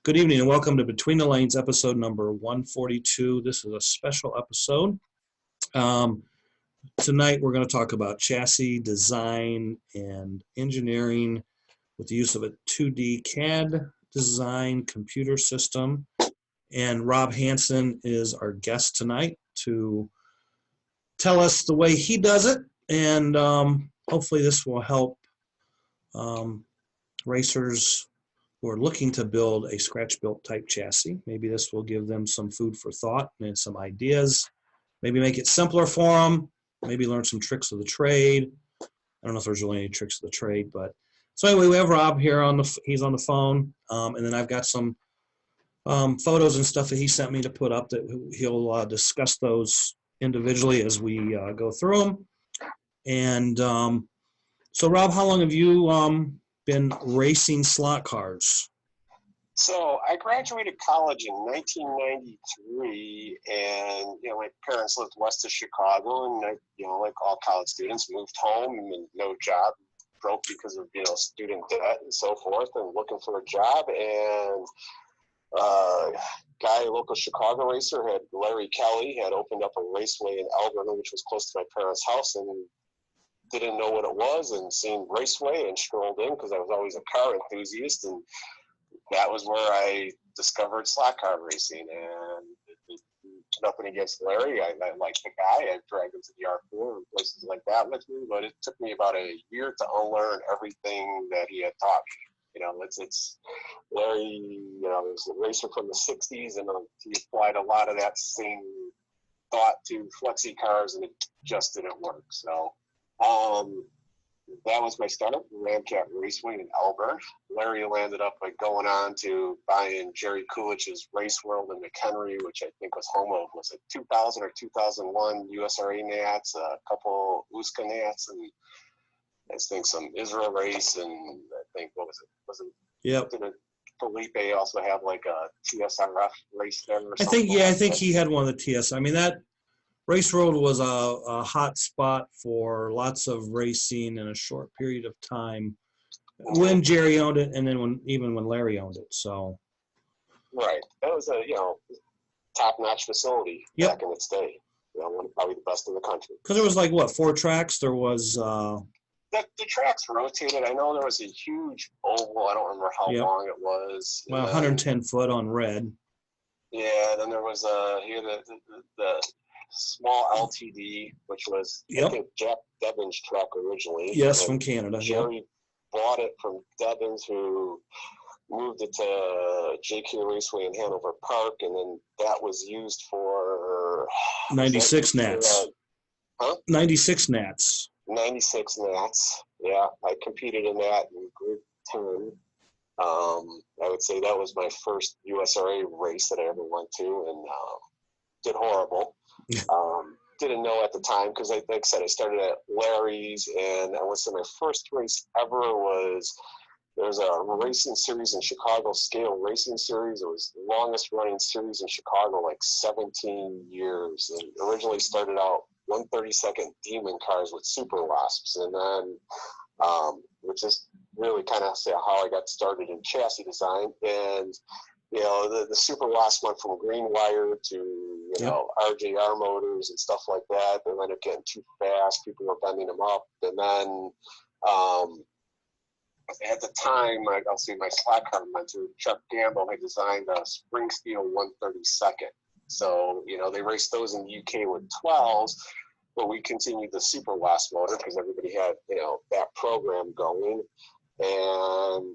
Good evening and welcome to Between the Lanes, episode number 142. This is a special episode. Tonight we're going to talk about chassis design and engineering with the use of a 2D CAD design computer system. And Rob Hanson is our guest tonight to tell us the way he does it. And hopefully this will help racers who are looking to build a scratch-built type chassis. Maybe this will give them some food for thought and some ideas. Maybe make it simpler for them. Maybe learn some tricks of the trade. I don't know if there's really any tricks of the trade, but so anyway, we have Rob here he's on the phone, and then I've got some photos and stuff that he sent me to put up that he'll discuss those individually as we go through them. And so, Rob, how long have you been racing slot cars? So I graduated college in 1993, and my parents lived west of Chicago, and I, like all college students, moved home and no job, broke because of student debt and so forth, and looking for a job. And guy, a local Chicago racer, Larry Kelly, had opened up a raceway in Elburn, which was close to my parents' house, and didn't know what it was, and seen raceway and strolled in because I was always a car enthusiast, and that was where I discovered slot car racing. And nothing against Larry, I liked the guy. I dragged him to the R4 and places like that with me, but it took me about a year to unlearn everything that he had taught me. It's Larry, was a racer from the 60s, and he applied a lot of that same thought to flexi cars, and it just didn't work. So that was my start, Ramcat Raceway in Elburn. Larry landed up going on to buying Jerry Coolich's Race World in McHenry, which I think was home of, was it 2000 or 2001 USRA Nats, a couple USCA Nats, and I think some Israel race, and I think, what was it? Yep. Didn't Felipe also have like a TSRF race there or something? I think he had one of the TS. I mean, that Race Road was a hot spot for lots of racing in a short period of time when Jerry owned it, and then when Larry owned it. So, right, that was a top-notch facility back in its day. Probably the best in the country. Because there was 4 tracks. There was the tracks rotated. I know there was a huge oval. I don't remember how long it was. Well, 110 foot on red. Yeah, then there was the small LTD, which was I think Jack Debbins' track originally. Yes, from Canada. Jerry bought it from Debbins, who moved it to JK Raceway in Hanover Park, and then that was used for 96 Nats. 96 Nats. 96 Nats. Yeah, I competed in that in Group 10. I would say that was my first USRA race that I ever went to, and did horrible. Didn't know at the time because, like I said, I started at Larry's, and I would say my first race ever was there's a racing series in Chicago, Scale Racing Series. It was the longest running series in Chicago, 17 years, and originally started out 132nd Demon cars with Super Wasps, and then which is really kind of how I got started in chassis design. And the Super Wasp went from green wire to RJR motors and stuff like that. They ended up getting too fast. People were bending them up, and then at the time, I'll say my slot car mentor Chuck Gamble had designed a spring steel 132nd. So, they raced those in the UK with 12s, but we continued the Super Wasp motor because everybody had, that program going. And,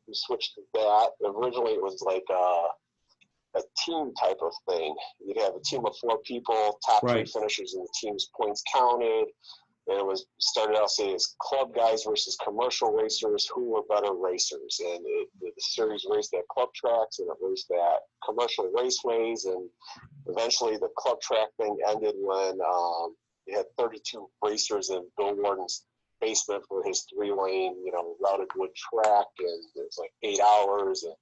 we switched to that. Originally, it was like a team type of thing. You'd have a team of 4 people, top 3 finishers in the team's points counted. And it was started out as club guys versus commercial racers, who were better racers. And the series raced at club tracks, and it raced at commercial raceways. And eventually the club track thing ended when you had 32 racers in Bill Warden's basement for his 3-lane, routed wood track. And it was 8 hours. And,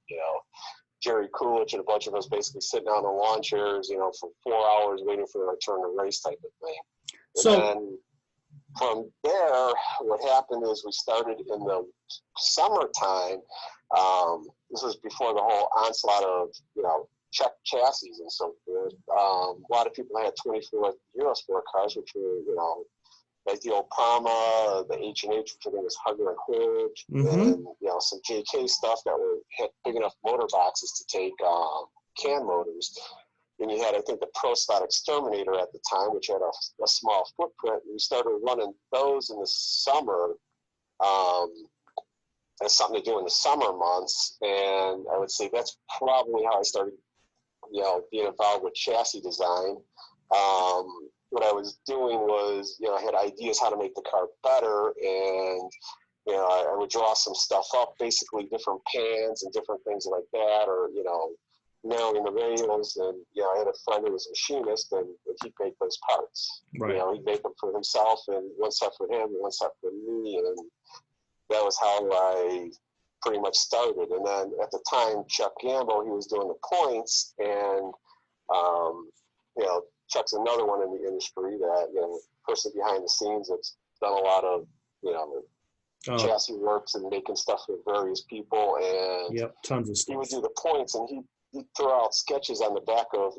Jerry Coolidge and a bunch of us basically sitting on the lawn chairs, for 4 hours waiting for their turn to race type of thing. And from there, what happened is we started in the summertime. This was before the whole onslaught of, Czech chassis and so forth. A lot of people had 24 Eurosport cars, which were, like the old Palma, the H&H, which I think was Hugger and Hodge, and, some JK stuff that had big enough motor boxes to take can motors. And you had, I think, the Pro Slot Exterminator at the time, which had a small footprint. We started running those in the summer as something to do in the summer months. And I would say that's probably how I started, being involved with chassis design. What I was doing was, I had ideas how to make the car better, and I would draw some stuff up, basically different pans and different things like that, or nailing the rails. And I had a friend who was a machinist, and he'd make those parts. Right. He'd make them for himself, and one set for him, and one set for me, and that was how I pretty much started. And then at the time, Chuck Gamble, he was doing the points, and Chuck's another one in the industry that, person behind the scenes that's done a lot of, chassis works and making stuff for various people. And tons of stuff. He would do the points, and he'd throw out sketches on the back of,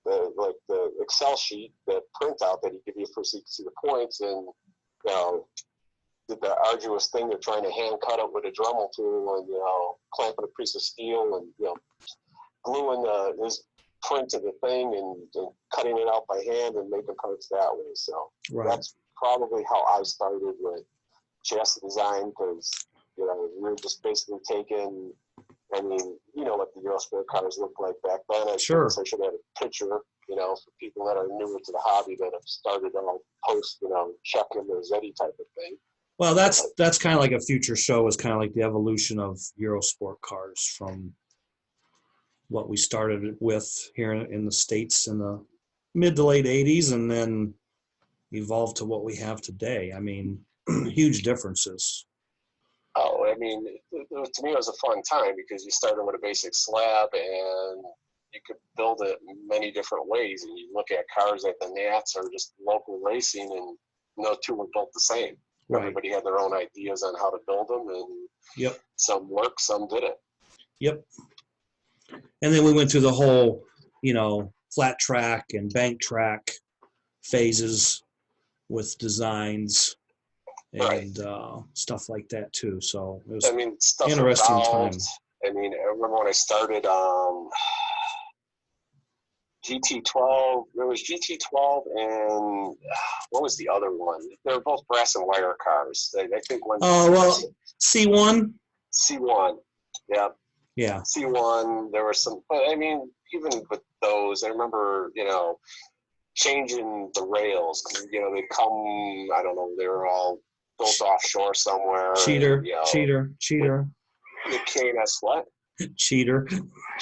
the Excel sheet, the printout that he gave you so you could see the points, and, did the arduous thing of trying to hand cut it with a Dremel tool, and, clamping a piece of steel, and, gluing his print to the thing, and cutting it out by hand and making parts that way. So that's probably how I started with chassis design, because we were just basically taking, what the Eurosport cars looked like back then. I should have a picture, for people that are newer to the hobby that have started on post, Chuck and the Zeddy type of thing. Well, that's kind of like a future show, is kind of like the evolution of Eurosport cars from what we started with here in the States in the mid to late 80s, and then evolved to what we have today. I mean, huge differences. Oh, to me, it was a fun time, because you started with a basic slab, and you could build it many different ways. And you look at cars at the Nats or just local racing, and no two were built the same. Right. Everybody had their own ideas on how to build them, and some worked, some didn't. Yep. And then we went through the whole, flat track and bank track phases with designs and stuff like that too. So it was stuff interesting evolved. time. I remember when I started GT12. There was GT12, and what was the other one? They were both brass and wire cars. I think one. C1. C1. Yeah. Yeah. C1. There were some, but even with those, I remember, changing the rails, because they come. I don't know. They were all built offshore somewhere. Cheater. The K&S what? Cheater.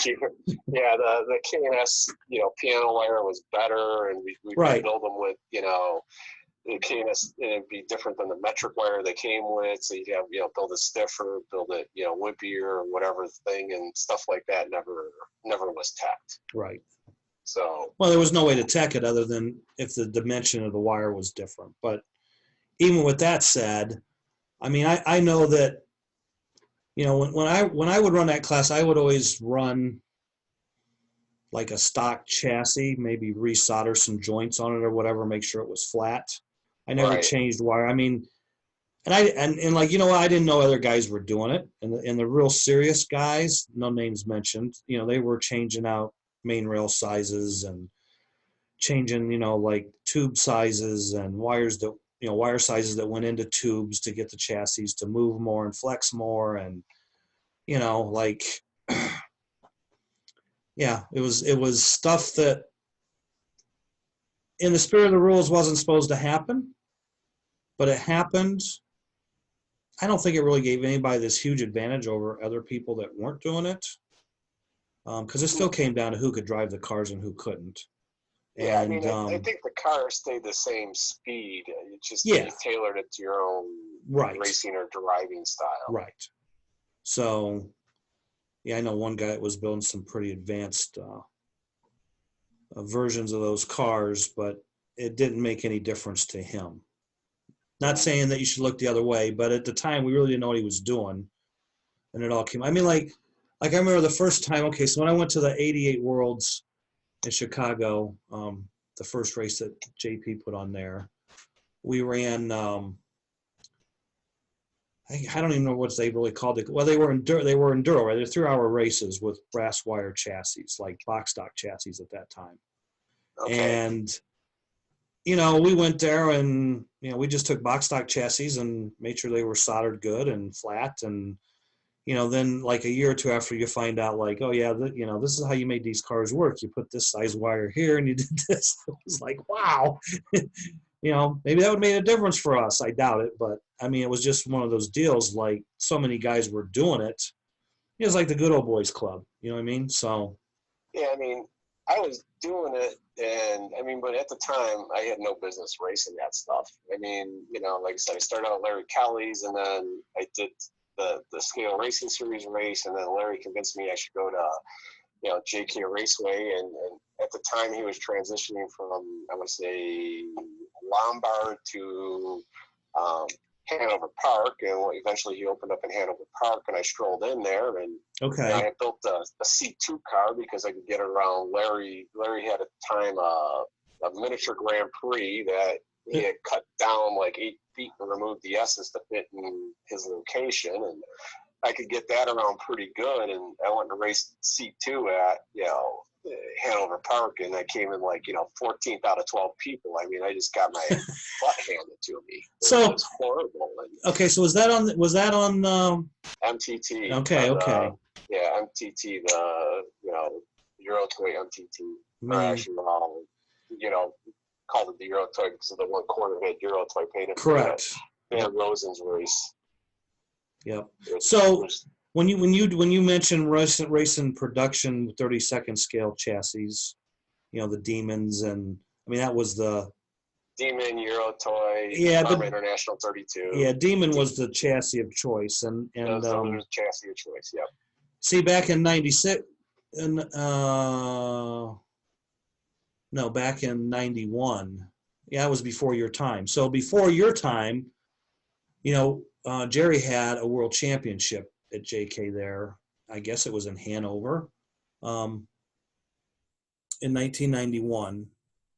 Yeah, the K&S, piano wire was better, and we could build them with, the K&S, it'd be different than the metric wire they came with. So you'd have, build it stiffer, build it, wimpier, or whatever thing, and stuff like that never was teched. Right. So. Well, there was no way to tech it other than if the dimension of the wire was different. But even with that said, I know that, when I would run that class, I would always run like a stock chassis, maybe resolder some joints on it or whatever, make sure it was flat. I never changed wire. I didn't know other guys were doing it, and the real serious guys, no names mentioned, they were changing out main rail sizes and changing, like tube sizes and wires that, wire sizes that went into tubes to get the chassis to move more and flex more, and it was stuff that in the spirit of the rules wasn't supposed to happen, but it happened. I don't think it really gave anybody this huge advantage over other people that weren't doing it, because it still came down to who could drive the cars and who couldn't. Yeah, I think the car stayed the same speed. You just you tailored it to your own racing or driving style. Right. So, I know one guy that was building some pretty advanced versions of those cars, but it didn't make any difference to him. Not saying that you should look the other way, but at the time we really didn't know what he was doing, and it all came. I mean, like I remember the first time. Okay, so when I went to the '88 Worlds in Chicago, the first race that JP put on there, we ran. I don't even know what they really called it. Well, they were enduro, right? They're 3-hour races with brass wire chassis, like box stock chassis at that time. Okay. And we went there and we just took box stock chassis and made sure they were soldered good and flat. And then like a year or two after, you find out like, oh yeah, this is how you made these cars work. You put this size wire here and you did this. It was like, wow. Maybe that would have made a difference for us. I doubt it, but I mean, it was just one of those deals. Like so many guys were doing it. It was like the good old boys club. You know what I mean? So. Yeah, I mean, I was doing it, and I mean, but at the time, I had no business racing that stuff. I mean, like I said, I started out at Larry Kelly's, and then I did the Scale Racing Series race, and then Larry convinced me I should go to JK Raceway, and at the time he was transitioning from, I want to say, Lombard to Hanover Park, and eventually he opened up in Hanover Park, and I strolled in there, and I built a C2 car because I could get around Larry. Larry had at the time a miniature Grand Prix that he had cut down like 8 feet and removed the S's to fit in his location, and I could get that around pretty good, and I went to race C2 at, Hanover Park, and I came in like, 14th out of 12 people. I mean, I just got my butt handed to me. It was horrible. Okay, so was that on MTT? Okay. Yeah, MTT, the Euro Toy MTT. Actually, called it the Euro Toy because of the one corner had Euro Toy painted. Correct. Van Rosen's race. Yep. So when you mention racing production 32nd scale chassis, the Demons, and I mean that was the Demon, Euro Toy, Rama International 32. Yeah, Demon was the chassis of choice, and those were the chassis of choice. Yep. See, back in '96, back in '91. Yeah, it was before your time. So before your time, Jerry had a world championship at JK there. I guess it was in Hanover in 1991.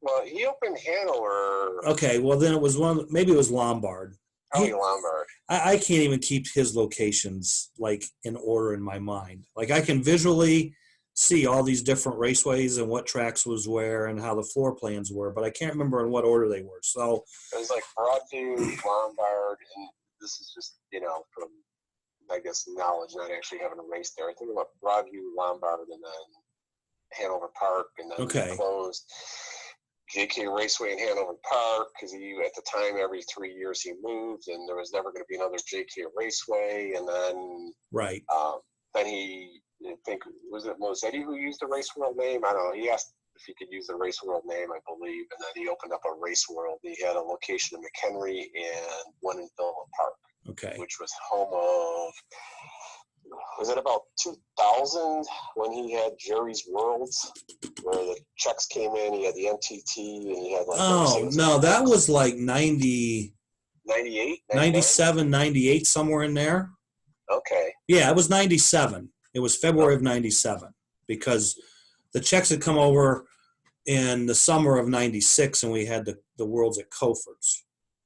Well, he opened Hanover. Okay, well then it was maybe it was Lombard. Probably Lombard. I can't even keep his locations like in order in my mind. Like I can visually see all these different raceways and what tracks was where and how the floor plans were, but I can't remember in what order they were. So it was like Broadview, Lombard, and this is just, from, I guess, knowledge, not actually having a race there. I think about Broadview, Lombard, and then Hanover Park, and then he closed JK Raceway in Hanover Park because at the time, every 3 years he moved, and there was never going to be another JK Raceway. And then, then he, I think, was it Mosetti who used the Race World name? I don't know. He asked if he could use the Race World name, I believe, and then he opened up a Race World. He had a location in McHenry and one in Villa Park, which was home of, was it about 2000 when he had Jerry's Worlds, where the Czechs came in, he had the MTT, and he had like... Oh, no, that was like 90... 98? 97, 98, somewhere in there. Okay. Yeah, it was 97. It was February of 97 because the Czechs had come over in the summer of 96 and we had the Worlds at Cofort's.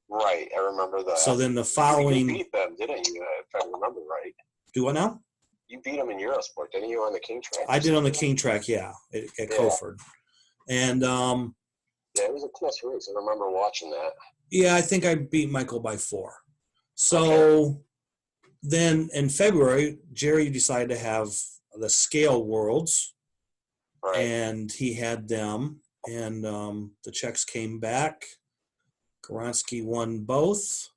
Right, I remember that. So then the following... You beat them, didn't you, if I remember right? Do what now? You beat them in Eurosport, didn't you, on the King track? I did on the King track, yeah, at Coford. And... yeah, it was a close race. I remember watching that. Yeah, I think I beat Michael by 4. So then in February, Jerry decided to have the Scale Worlds, and he had them, and the Czechs came back. Goronsky won both.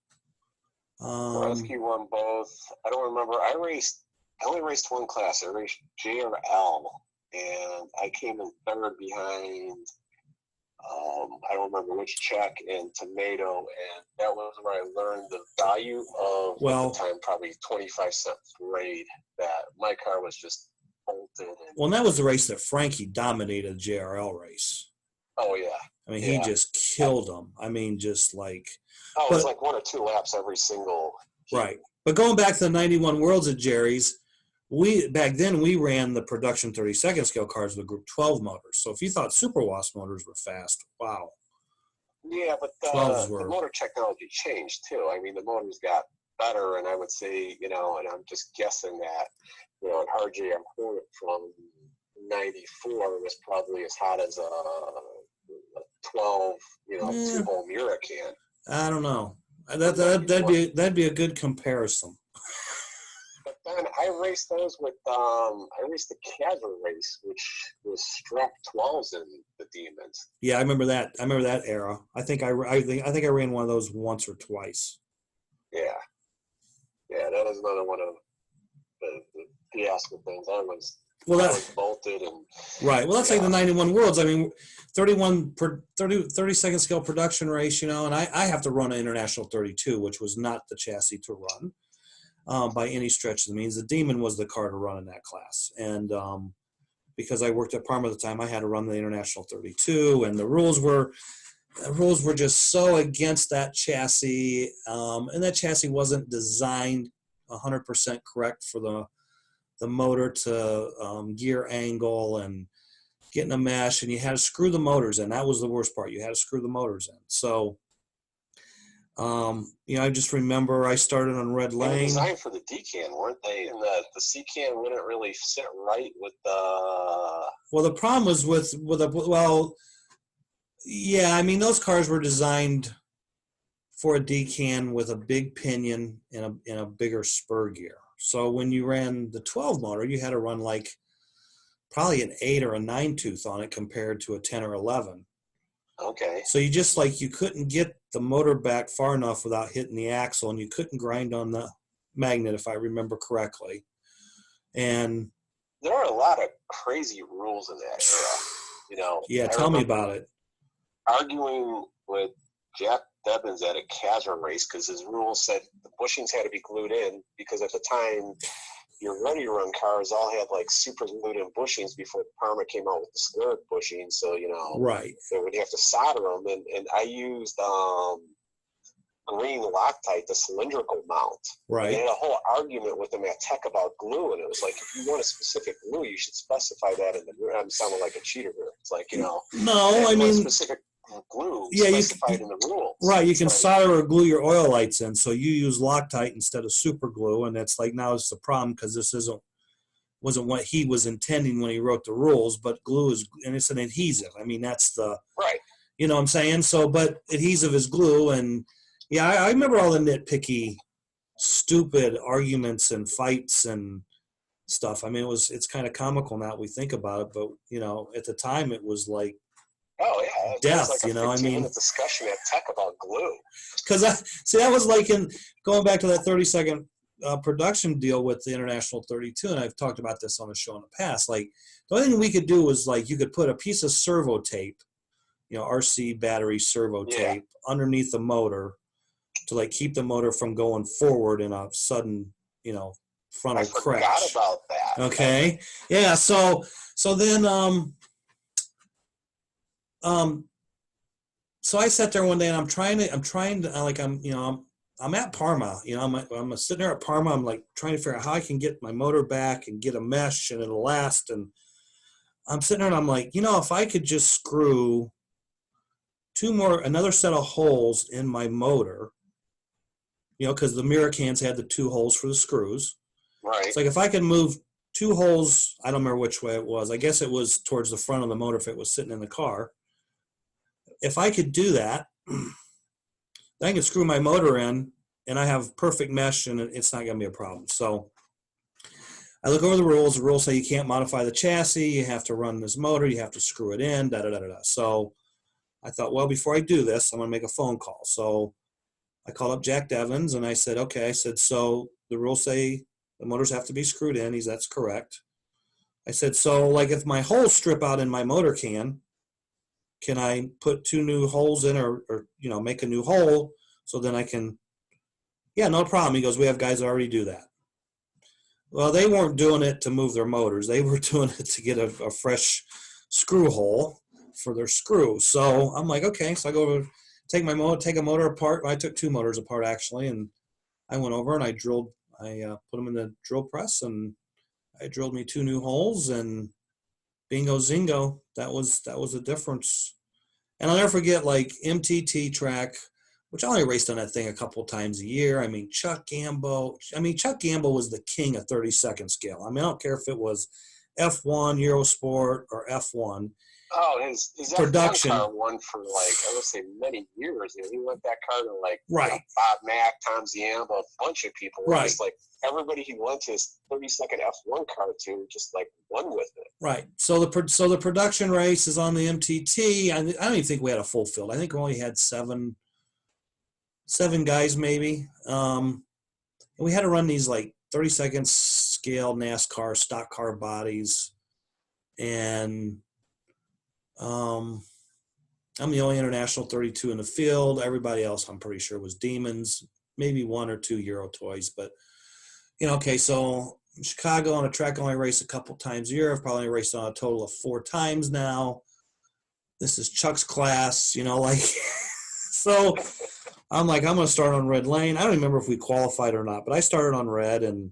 Goronsky won both. I don't remember. I only raced one class. I raced JRL, and I came in third behind, I don't remember which Czech and Tomato, and that was where I learned the value of, at the time, probably 25-cent grade, that my car was just bolted. And that was the race that Frankie dominated the JRL race. Oh yeah. I mean, he Yeah. just killed them. I mean, just like. Oh, But, it's like 1 or 2 laps every single heat. right. But going back to the 91 Worlds at Jerry's, back then we ran the production 32nd scale cars with Group 12 motors. So if you thought Super Wasp motors were fast, wow. Yeah, but 12s the were. motor technology changed too. I mean, the motors got better, and I would say, and I'm just guessing that, an RJM Hornet from '94 was probably as hot as a 12, Yeah. 2-hole Mura can. I don't know. That'd be a good comparison. But then I raced those with I raced the casual race, which was strap 12s in the Demons. Yeah, I remember that. I remember that era. I think I ran one of those once or twice. Yeah, that was another one of the fiasco things. I was bolted and right. Well, that's like the 91 Worlds. I mean, 32nd scale production race, and I have to run an International 32, which was not the chassis to run. By any stretch of the means. The Demon was the car to run in that class. And because I worked at Parma at the time, I had to run the International 32, and the rules were just so against that chassis. And that chassis wasn't designed 100% correct for the motor to gear angle and get in a mesh, and you had to screw the motors in. That was the worst part. You had to screw the motors in. So, I just remember I started on Red Lane. They were designed for the D-can, weren't they? And the C-can wouldn't really sit right with the... Well, the problem was I mean, those cars were designed for a D-can with a big pinion and a bigger spur gear. So when you ran the 12 motor, you had to run like probably an 8 or a 9 tooth on it compared to a 10 or 11. Okay. So you couldn't get the motor back far enough without hitting the axle, and you couldn't grind on the magnet, if I remember correctly. And there are a lot of crazy rules in that era. Yeah, tell me about it. Arguing with Jack Devins at a casual race because his rules said the bushings had to be glued in, because at the time your ready-run cars all had like super glued-in bushings before Parma came out with the square bushings. So right, they would have to solder them, and I used green Loctite, the cylindrical mount. Right. And I had a whole argument with them at Tech about glue, and it was like, if you want a specific glue, you should specify that in the. I'm sounding like a cheater here. It's like no, I mean specific glue specified in the rules. Right, you can solder or glue your oil lights in, so you use Loctite instead of super glue, and it's like now it's the problem because this wasn't what he was intending when he wrote the rules, but glue is, and it's an adhesive. I mean, that's the right. You know what I'm saying? So, but adhesive is glue, and yeah, I remember all the nitpicky, stupid arguments and fights and stuff. I mean, it's kind of comical now that we think about it, but at the time it was like. Oh yeah, death. Like a 15-minute discussion at Tech about glue. Because that was like in going back to that 30-second production deal with the International 32, and I've talked about this on the show in the past. Like the only thing we could do was like you could put a piece of servo tape, RC battery servo tape underneath the motor to like keep the motor from going forward in a sudden, frontal crash. I forgot about that. Okay, yeah. So then. So I sat there one day and I'm trying to I'm at Parma, I'm sitting there at Parma. I'm like trying to figure out how I can get my motor back and get a mesh and it'll last. And I'm sitting there and I'm like, if I could just screw another set of holes in my motor, because the Mira cans had the 2 holes for the screws. Right. It's like if I could move 2 holes, I don't remember which way it was. I guess it was towards the front of the motor if it was sitting in the car. If I could do that, then I can screw my motor in and I have perfect mesh and it's not going to be a problem. So I look over the rules. The rules say you can't modify the chassis. You have to run this motor. You have to screw it in, da-da-da-da-da. So I thought, well, before I do this, I'm going to make a phone call. So I called up Jack Devins and I said, okay. I said, so the rules say the motors have to be screwed in. That's correct. I said, so like if my holes strip out in my motor can I put 2 new holes in or make a new hole so then I can, no problem. He goes, we have guys that already do that. Well, they weren't doing it to move their motors. They were doing it to get a fresh screw hole. for their screw. So I'm like, okay. So I go over, take a motor apart. I took 2 motors apart actually, and I went over and I drilled. I put them in the drill press, and I drilled me 2 new holes, and bingo zingo. That was the difference. And I'll never forget, like, MTT track, which I only raced on that thing a couple times a year. I mean, Chuck Gambo was the king of 30-second scale. I mean, I don't care if it was F1, Eurosport, or F1. Oh, his production. F1 car won for, like, I would say many years. You know, he went that car to, like, right. You know, Bob Mack, Tom Ziamba, a bunch of people. Right. Just, like, everybody he went to his 30-second F1 car to just, like, won with it. Right. So the production race is on the MTT. I don't even think we had a full field. I think we only had seven guys maybe. And we had to run these, like, 30-second scale NASCAR stock car bodies. And I'm the only international 32 in the field. Everybody else, I'm pretty sure, was demons, maybe 1 or 2 Euro toys. But, you know, okay, so in Chicago on a track I only race a couple times a year. I've probably raced on a total of 4 times now. This is Chuck's class, you know, like, so I'm like, I'm going to start on red lane. I don't remember if we qualified or not, but I started on red, and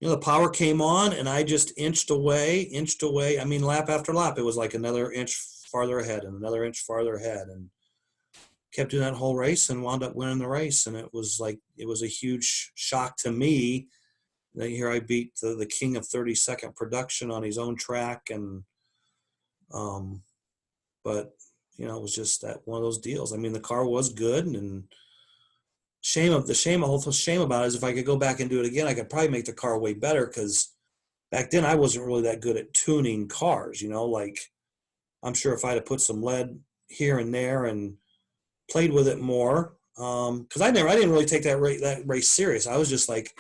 you know, the power came on, and I just inched away. I mean, lap after lap, it was like another inch farther ahead and another inch farther ahead, and kept doing that whole race and wound up winning the race. And it was a huge shock to me that here I beat the king of 30-second production on his own track. And, but, you know, it was just that one of those deals. I mean, the car was good, and the whole shame about it is if I could go back and do it again, I could probably make the car way better, because back then I wasn't really that good at tuning cars, you know, like, I'm sure if I'd have put some lead here and there and played with it more, because I didn't really take that race serious. I was just like,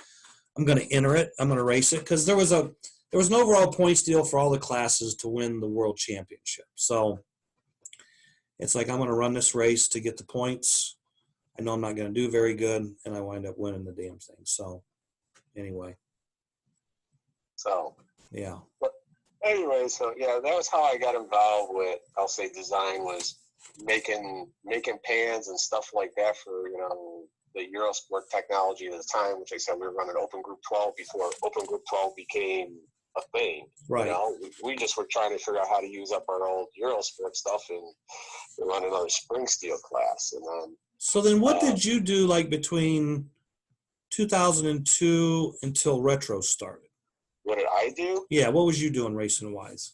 I'm going to enter it, I'm going to race it, because there was an overall points deal for all the classes to win the world championship. So it's like, I'm going to run this race to get the points. I know I'm not going to do very good, and I wind up winning the damn thing. So anyway. So. Yeah. But anyway, so yeah, that was how I got involved with, I'll say, design, was making pans and stuff like that for, you know, the Eurosport technology at the time, which I said we were running Open Group 12 before Open Group 12 became a thing. Right. You know, we just were trying to figure out how to use up our old Eurosport stuff and run another spring steel class. And then. So then what did you do, like, between 2002 until retro started? What did I do? Yeah, what was you doing racing-wise?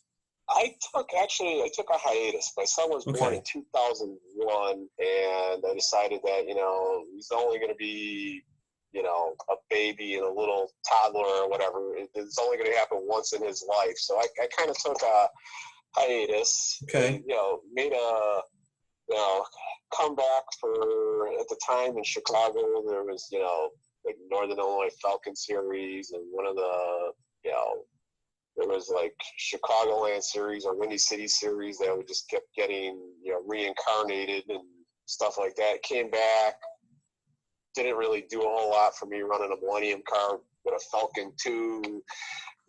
I took a hiatus. My son was born in 2001, and I decided that, you know, he's only going to be, you know, a baby and a little toddler or whatever. It's only going to happen once in his life. So I kind of took a hiatus. Okay. And, you know, made a, you know, comeback for, at the time in Chicago, there was, you know, like Northern Illinois Falcon Series, and one of the, you know, there was like Chicagoland Series or Windy City Series that would just kept getting, you know, reincarnated and stuff like that. Came back, didn't really do a whole lot for me running a Millennium car with a Falcon 2,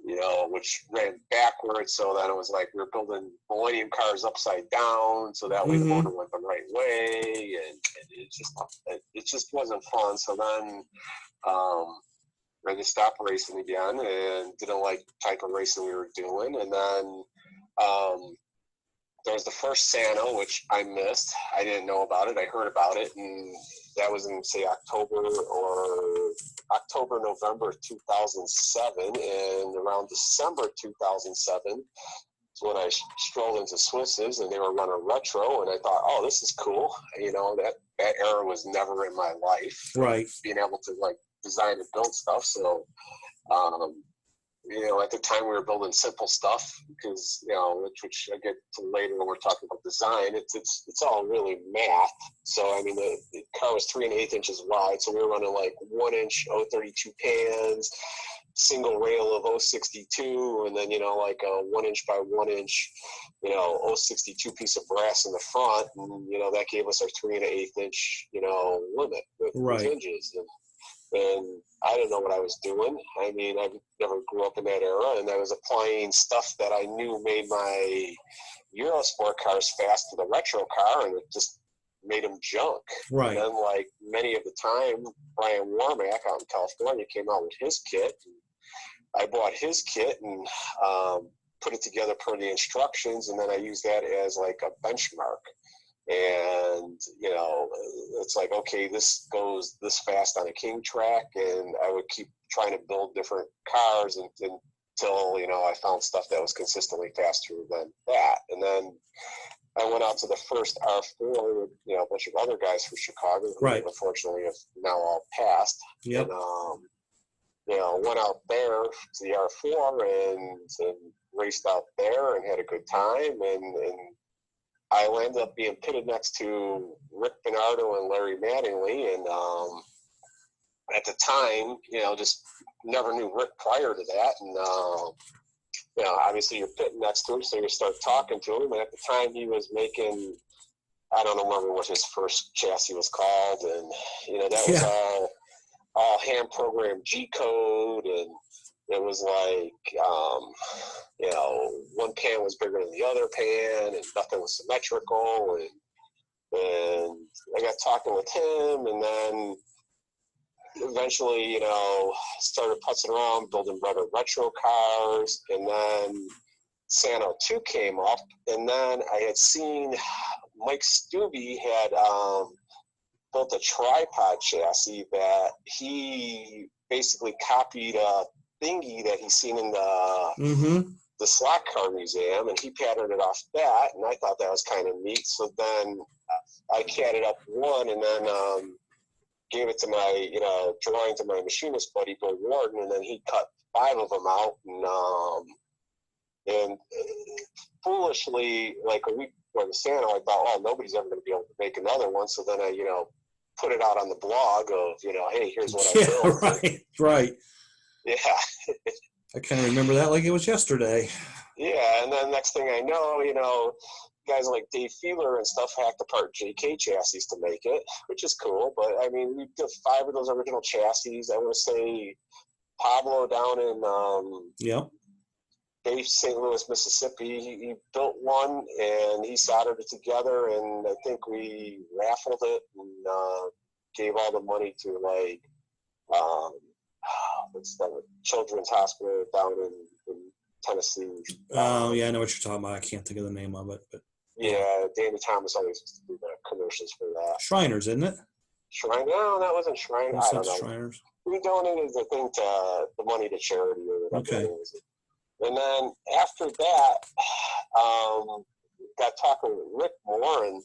you know, which ran backwards. So then it was like we were building Millennium cars upside down, so that way the motor went the right way, and it just wasn't fun. So then I just stopped racing again and didn't like the type of racing we were doing. And then there was the first Santa, which I missed. I didn't know about it. I heard about it, and that was in, say, November 2007. And around December 2007 is when I strolled into Swiss's, and they were running retro, and I thought, oh, this is cool. You know, that era was never in my life. Right. Being able to, like, design and build stuff. So, you know, at the time we were building simple stuff, because, you know, which I get to later when we're talking about design, it's all really math. So, I mean, the car was 3 1/8 inches wide. So we were running like 1-inch 032 pans, single rail of 062, and then, you know, like a 1-inch by 1-inch, you know, 062 piece of brass in the front. And, you know, that gave us our 3 1/8 inch, you know, limit with hinges. And and I didn't know what I was doing. I mean, I never grew up in that era, and I was applying stuff that I knew made my Eurosport cars fast to the retro car, and it just made them junk. Right. And then, like many of the time, Brian Warmack out in California came out with his kit. I bought his kit and put it together per the instructions, and then I used that as like a benchmark. And, you know, it's like, okay, this goes this fast on a king track, and I would keep trying to build different cars until, you know, I found stuff that was consistently faster than that. And then I went out to the first R4 with, you know, a bunch of other guys from Chicago who unfortunately have now all passed. Yep. And, you know, went out there to the R4 and raced out there and had a good time. And I ended up being pitted next to Rick Bernardo and Larry Mattingly. And at the time, you know, just never knew Rick prior to that. And, you know, obviously you're pitting next to him, so you start talking to him. And at the time he was making, I don't remember what his first chassis was called. And, you know, that was all hand-programmed G-code. And it was like, you know, one pan was bigger than the other pan, and nothing was symmetrical. And I got talking with him, and then eventually, you know, started putzing around, building better retro cars. And then Sano 2 came up, and then I had seen Mike Stubbe had built a tripod chassis that he basically copied a thingy that he's seen in the slot car museum, and he patterned it off that, and I thought that was kind of neat. So then I catted up one, and then gave it to my, you know, drawing to my machinist buddy, Bill Warden, and then he cut 5 of them out. And foolishly, like a week before the Sano, I thought, oh, nobody's ever going to be able to make another one. So then I, you know, put it out on the blog of, you know, hey, here's what I built. Right. Yeah. I kind of remember that like it was yesterday. Yeah, and then next thing I know, you know, guys like Dave Feeler and stuff hacked apart JK chassis to make it, which is cool. But, I mean, we did 5 of those original chassis. I want to say Pablo down in Bay St. Louis, Mississippi, he built one, and he soldered it together, and I think we raffled it and gave all the money to, like, what's that, Children's Hospital down in Tennessee. Oh, yeah, I know what you're talking about. I can't think of the name of it. But yeah, Danny Thomas always used to do the commercials for that. Shriners, isn't it? Shriners? No, that wasn't Shriners. I don't know. Shriners. We donated the money to charity or whatever. Okay. And then after that, got talking with Rick more,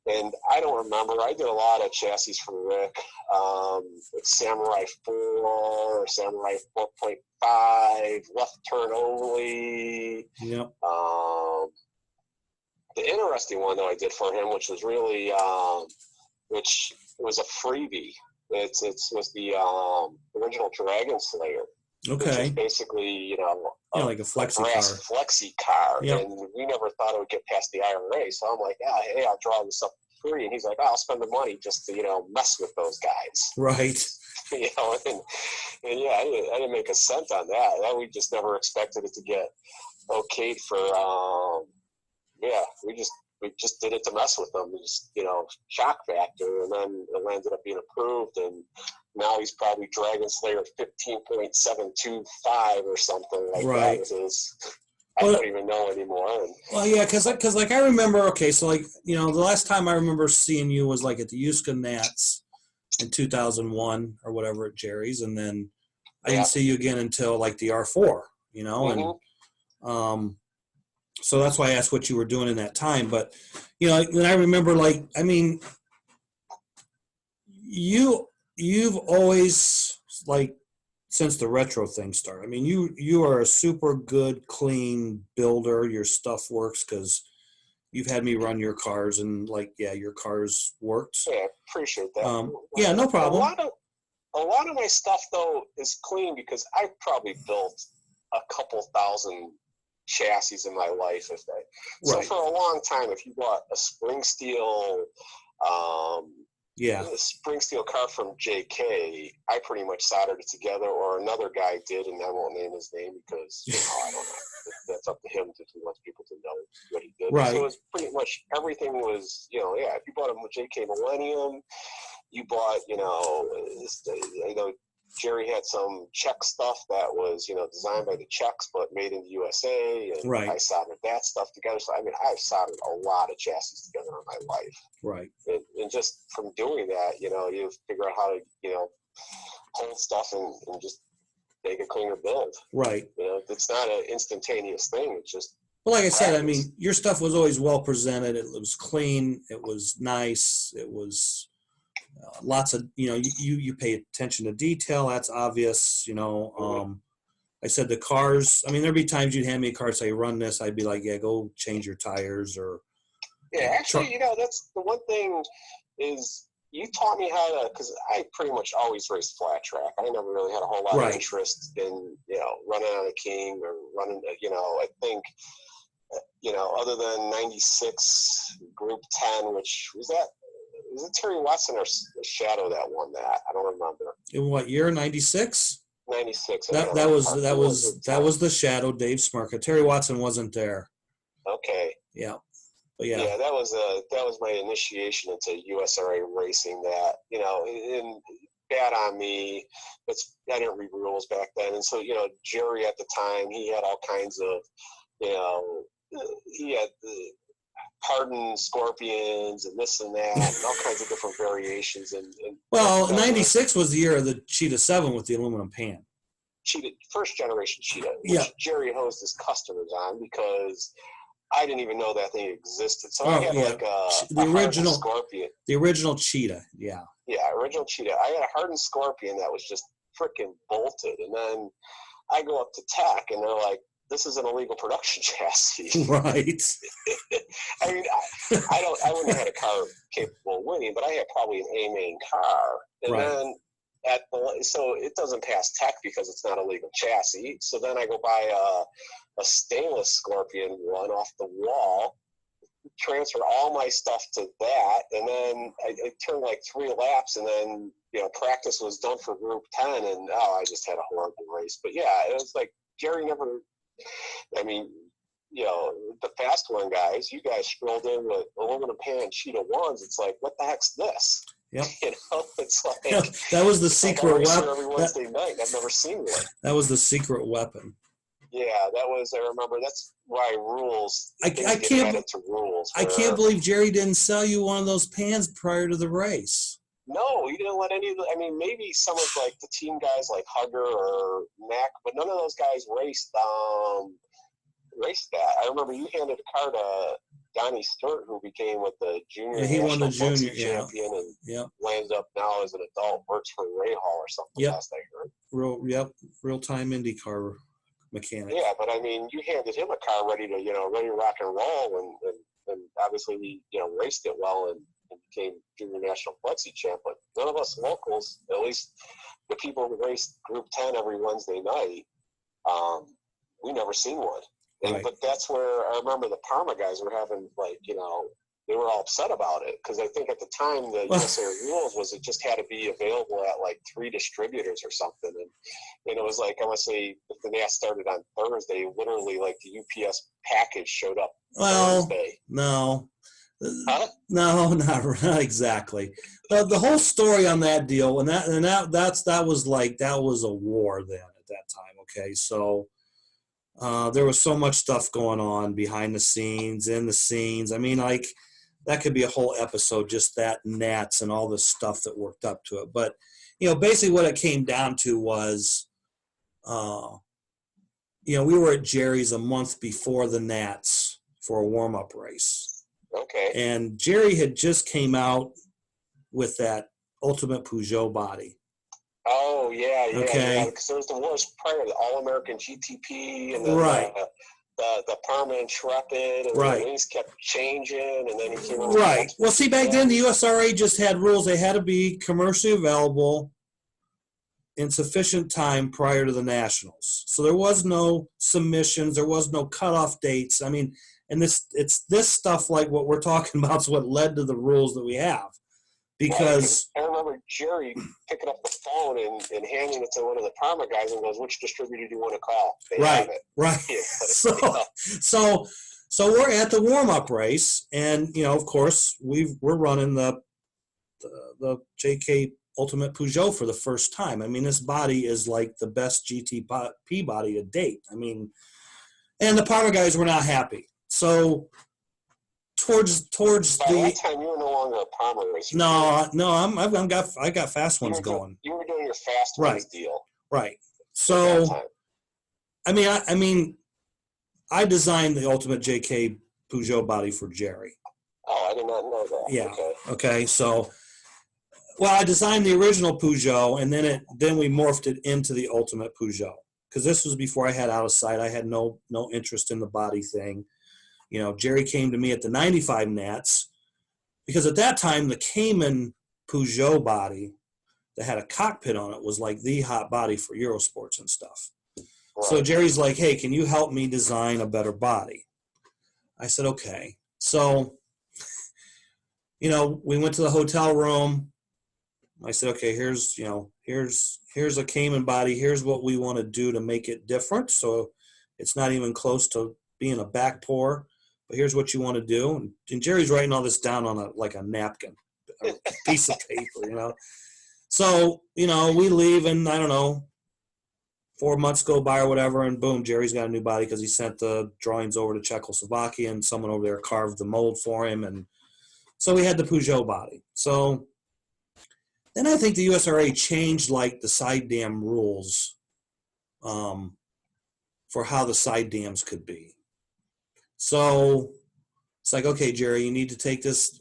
and I don't remember. I did a lot of chassis for Rick, like Samurai 4 or Samurai 4.5, left turn ovally. Yep. The interesting one that I did for him, which was really, which was a freebie. It was the original Dragon Slayer. Okay. Which is basically, you know, like a flexi car. Flexi car. Yep. And we never thought it would get past the IRA. So I'm like, hey, I'll draw this up for free. And he's like, I'll spend the money just to, you know, mess with those guys. Right. You know, and yeah, I didn't make a cent on that. We just never expected it to get okayed for, we just did it to mess with them. Just, you know, shock factor, and then it ended up being approved, and now he's probably Dragon Slayer 15.725 or something like that. I don't even know anymore. Well, yeah, because like I remember, okay, so like, you know, the last time I remember seeing you was like at the Yuska Nats in 2001 or whatever at Jerry's, and then I didn't see you again until like the R4, you know, and so that's why I asked what you were doing in that time. But, you know, and I remember, like, I mean, you've always, like, since the retro thing started, I mean, you are a super good, clean builder. Your stuff works because you've had me run your cars, and, like, yeah, your cars worked. Yeah, appreciate that. Yeah, no problem. A lot of my stuff, though, is clean because I probably built a couple thousand chassis in my life. So for a long time, if you bought a spring steel Yeah. the spring steel car from JK, I pretty much soldered it together, or another guy did, and I won't name his name because I don't know. That's up to him if he wants people to know what he did. Right. So it was pretty much everything was, if you bought a JK Millennium, you bought, Jerry had some Czech stuff that was, designed by the Czechs but made in the USA, and Right. I soldered that stuff together. So I've soldered a lot of chassis together in my life. Right. And just from doing that, you figure out how to, hold stuff and just make a cleaner build. Right. It's not an instantaneous thing. It's just. Well, like I said, I mean, your stuff was always well presented. It was clean. It was nice. It was lots of, you pay attention to detail. That's obvious. I said the cars, I mean, there'd be times you'd hand me a car, say, run this. I'd be like, yeah, go change your tires or. Yeah, actually, that's the one thing is you taught me how to, because I pretty much always raced flat track. I never really had a whole lot Right. of interest in, running on a King or running, I think, other than 96 Group 10, which was it Terry Watson or Shadow that won that? I don't remember. In what year? 96? 96. That was the Shadow, Dave Smirka. Terry Watson wasn't there. Okay. Yeah. But yeah. Yeah, that was my initiation into USRA racing. That and bad on me. I didn't read rules back then, and so Jerry at the time he had all kinds of he had the hardened scorpions and this and that, and all kinds of different variations. And well, 96 was the year of the Cheetah 7 with the aluminum pan. Cheetah, first generation Cheetah, which yeah. Jerry hosed his customers on because I didn't even know that thing existed. So I had the original Scorpion. The original Cheetah, yeah. Yeah, original Cheetah. I had a hardened Scorpion that was just freaking bolted. And then I go up to Tech and they're like, this is an illegal production chassis. Right. I mean, I wouldn't have had a car capable of winning, but I had probably an A-main car. And right. then so it doesn't pass Tech because it's not a legal chassis. So then I go buy a stainless Scorpion one off the wall, transfer all my stuff to that, and then I turned like 3 laps, and then practice was done for Group 10, and I just had a horrible race. But yeah, it was like Jerry never. I mean, the fast one guys, you guys scrolled in with aluminum pan Cheetah ones. It's like, what the heck's this? Yep. It's like that was the secret weapon. Every Wednesday night, I've never seen one. That was the secret weapon. Yeah, that was. I remember. That's why rules. I can't. To rules. I can't believe Jerry didn't sell you one of those pans prior to the race. No, he didn't let any of the. I mean, maybe some of like the team guys like Hugger or Mac, but none of those guys raced that. I remember you handed a car to Donnie Sturt, who became with the junior. Yeah, he won the junior champion, and lands up now as an adult, works for Ray Hall or something. Last I heard. Real time IndyCar mechanic. Yeah, but I mean, you handed him a car ready to rock and roll, and obviously he raced it well and became junior national flexi champ. But none of us locals, at least the people who raced Group 10 every Wednesday night, we never seen one. And, right. But that's where I remember the Parma guys were having they were all upset about it because I think at the time the USA rules was it just had to be available at like 3 distributors or something, and it was like I want to say if the NAS started on Thursday, literally like the UPS package showed up Thursday. No. Huh? No, not exactly. The whole story on that deal, that was a war then at that time. Okay, so there was so much stuff going on behind the scenes, in the scenes. I mean, like that could be a whole episode, just that Nats and all the stuff that worked up to it. But basically, what it came down to was, we were at Jerry's a month before the Nats for a warm-up race. Okay. And Jerry had just came out with that Ultimate Peugeot body. Oh, yeah. Okay. Because there was the wars prior, the All-American GTP, and then right. the Parma Intrepid, and right. the wings kept changing, and then he came out. Right. Well, see, back then the USRA just had rules. They had to be commercially available in sufficient time prior to the Nationals. So there was no submissions. There was no cutoff dates. I mean, and it's this stuff like what we're talking about is what led to the rules that we have. because I remember Jerry picking up the phone and handing it to one of the Parma guys and goes, "Which distributor do you want to call? They have it." Right. So we're at the warm-up race, and of course we're running the JK Ultimate Peugeot for the first time. I mean, this body is like the best GTP body to date. I mean, and the Parma guys were not happy. So towards By that time, you were no longer a Parma racer. No, I got fast ones going. You were doing your fast ones deal. Right. So, I mean, I designed the Ultimate JK Peugeot body for Jerry. Oh, I did not know that. Yeah. Okay. So, well, I designed the original Peugeot, and then we morphed it into the Ultimate Peugeot, because this was before I had Out of Sight. I had no interest in the body thing. Jerry came to me at the 95 Nats, because at that time the Cayman Peugeot body that had a cockpit on it was like the hot body for Eurosports and stuff. Right. So Jerry's like, "Hey, can you help me design a better body?" I said, "Okay." So, we went to the hotel room. I said, "Okay, here's a Cayman body. Here's what we want to do to make it different. So it's not even close to being a back pour. But here's what you want to do." And Jerry's writing all this down on a napkin, a piece of paper, So, we leave, and I don't know, 4 months go by or whatever, and boom, Jerry's got a new body because he sent the drawings over to Czechoslovakia, and someone over there carved the mold for him. And so we had the Peugeot body. So then I think the USRA changed the side dam rules for how the side dams could be. So it's like, "Okay, Jerry, you need to take this,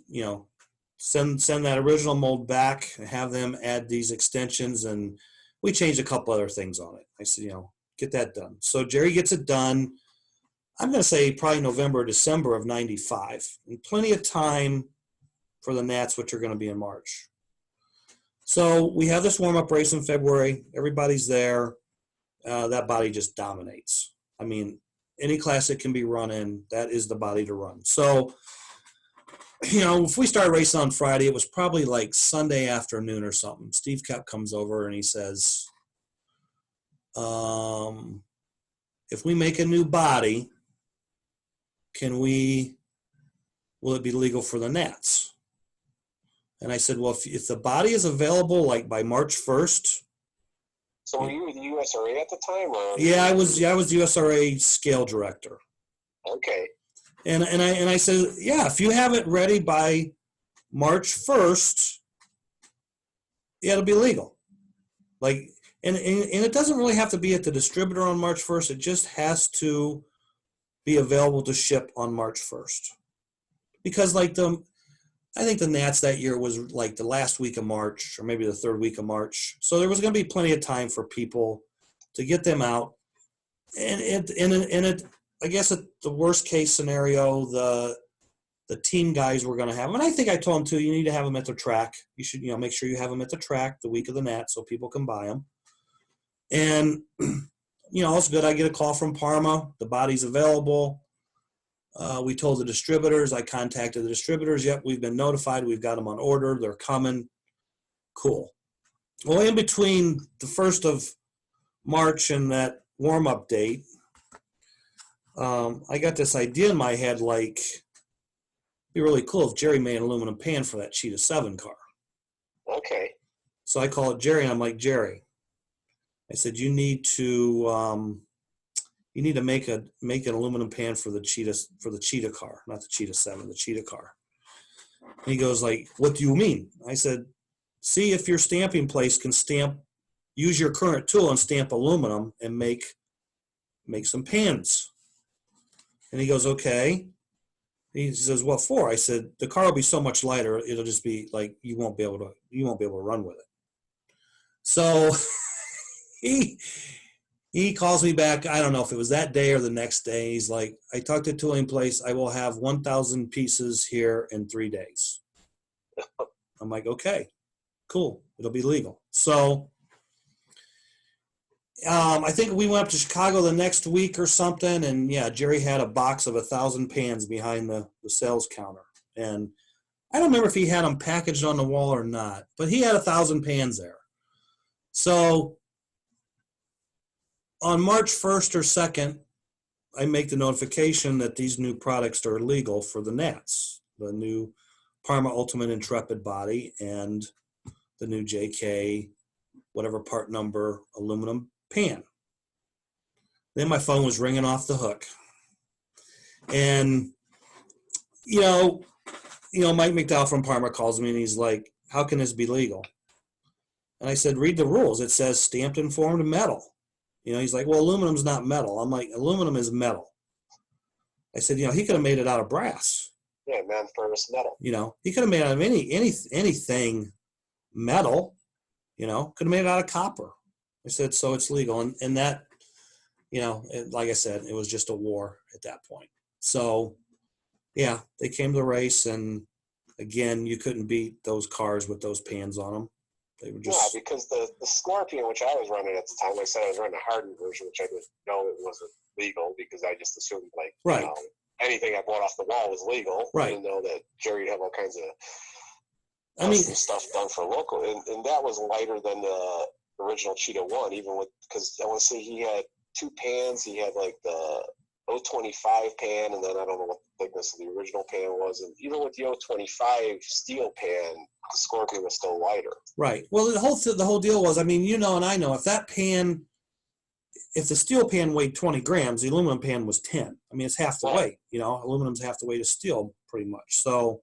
send that original mold back and have them add these extensions." And we changed a couple other things on it. I said, "Get that done." So Jerry gets it done. I'm going to say probably November or December of 95, and plenty of time for the Nats, which are going to be in March. So we have this warm-up race in February. Everybody's there. That body just dominates. I mean, any class it can be run in, that is the body to run. So, if we started racing on Friday, it was probably like Sunday afternoon or something. Steve Kopp comes over and he says, "If we make a new body, will it be legal for the Nats?" And I said, "Well, if the body is available by March 1st. So were you with the USRA at the time? Or? Yeah, I was the USRA scale director. Okay. And I said, "Yeah, if you have it ready by March 1st, yeah, it'll be legal." And it doesn't really have to be at the distributor on March 1st. It just has to be available to ship on March 1st. Because I think the Nats that year was the last week of March, or maybe the third week of March. So there was going to be plenty of time for people to get them out. And I guess at the worst case scenario, the team guys were going to have them. And I think I told them too, you need to have them at the track. You should, make sure you have them at the track the week of the Nats so people can buy them. And, it's good. I get a call from Parma. The body's available. We told the distributors. I contacted the distributors. Yep, we've been notified. We've got them on order. They're coming. Cool. Well, in between the 1st of March and that warm-up date, I got this idea in my head, it'd be really cool if Jerry made an aluminum pan for that Cheetah 7 car. Okay. So I call it Jerry, and I'm like, "Jerry," I said, you need to make an aluminum pan for the Cheetah car, not the Cheetah 7, the Cheetah car. And he goes "What do you mean?" I said, "See if your stamping place can use your current tool and stamp aluminum and make some pans." And he goes, "Okay." He says, "What for?" I said, "The car will be so much lighter, it'll just be you won't be able to run with it." So he calls me back. I don't know if it was that day or the next day. He's like, "I talked to tooling place. I will have 1,000 pieces here in 3 days." I'm like, "Okay, cool. It'll be legal." So I think we went up to Chicago the next week or something, and yeah, Jerry had a box of 1,000 pans behind the sales counter. And I don't remember if he had them packaged on the wall or not, but he had 1,000 pans there. So on March 1st or 2nd, I make the notification that these new products are legal for the Nats, the new Parma Ultimate Intrepid body and the new JK, whatever part number, aluminum pan. Then my phone was ringing off the hook. And, Mike McDowell from Parma calls me and he's like, how can this be legal? And I said, read the rules. It says stamped and formed metal. He's like, well, aluminum's not metal. I'm like, aluminum is metal. I said, he could have made it out of brass. Yeah, non-ferrous metal. He could have made it out of anything metal, could have made it out of copper. I said, so it's legal. And that, like I said, it was just a war at that point. So, yeah, they came to the race, and again, you couldn't beat those cars with those pans on them. They were just... Yeah, because the Scorpion, which I was running at the time, like I said, I was running a hardened version, which I didn't know it wasn't legal because I just assumed, right. Anything I bought off the wall was legal. Right. I didn't know that Jerry'd have all kinds of some stuff done for local. And that was lighter than the original Cheetah 1, because I want to say he had 2 pans. He had like the 025 pan, and then I don't know what the thickness of the original pan was. And even with the 025 steel pan, the Scorpion was still lighter. Right. Well, the whole deal was, and I know, if the steel pan weighed 20 grams, the aluminum pan was 10. It's half the weight. Aluminum's half the weight of steel, pretty much. So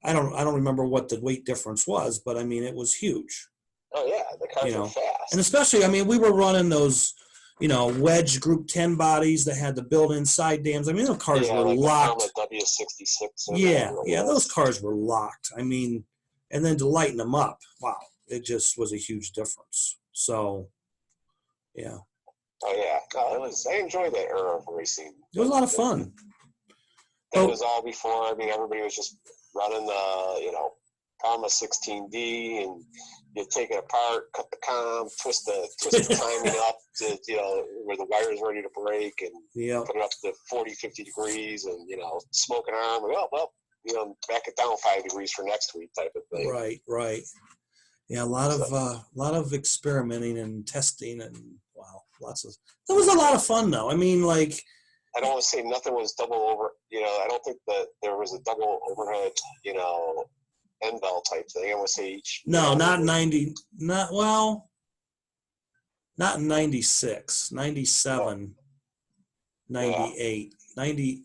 I don't remember what the weight difference was, but it was huge. Oh yeah, the cars were fast. And especially, we were running those, wedge Group 10 bodies that had the built-in side dams. Those cars were locked. The W66. Yeah, those cars were locked. And then to lighten them up, wow, it just was a huge difference. So, yeah. Oh yeah, I enjoyed that era of racing. It was a lot of fun. It was all before. Everybody was just running the Parma 16D, and you take it apart, cut the com, twist the timing up to where the wire's ready to break, and put it up to 40, 50 degrees, and smoke an arm, and back it down 5 degrees for next week type of thing. Right. Yeah, a lot of experimenting and testing, and wow, that was a lot of fun though. I don't want to say nothing was double over. I don't think that there was a double overhead, end bell type thing. I want to say each. No, not 90. Not in 96, 97, 98, 90.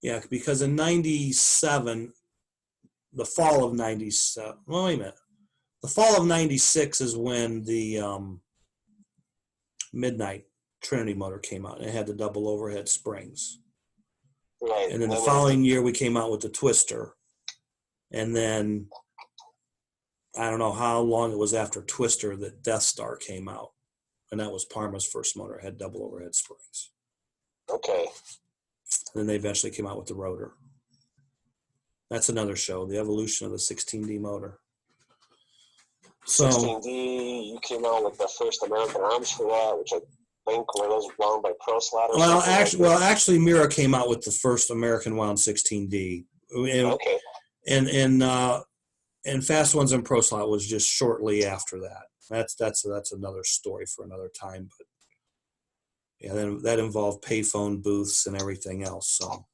Yeah, because in 97, the fall of 97. Well, wait a minute. The fall of 96 is when the Midnight Trinity motor came out, and it had the double overhead springs. Right. And then the following year, we came out with the Twister. And then I don't know how long it was after Twister that Death Star came out. And that was Parma's first motor. It had double overhead springs. Okay. And then they eventually came out with the rotor. That's another show, the evolution of the 16D motor. So 16D, you came out with the first American arms for that, which I think were those wound by Pro Slot or something. Actually, Mira came out with the first American wound 16D. Okay. And Fast Ones and Pro Slot was just shortly after that. That's another story for another time. But yeah, then that involved payphone booths and everything else. So.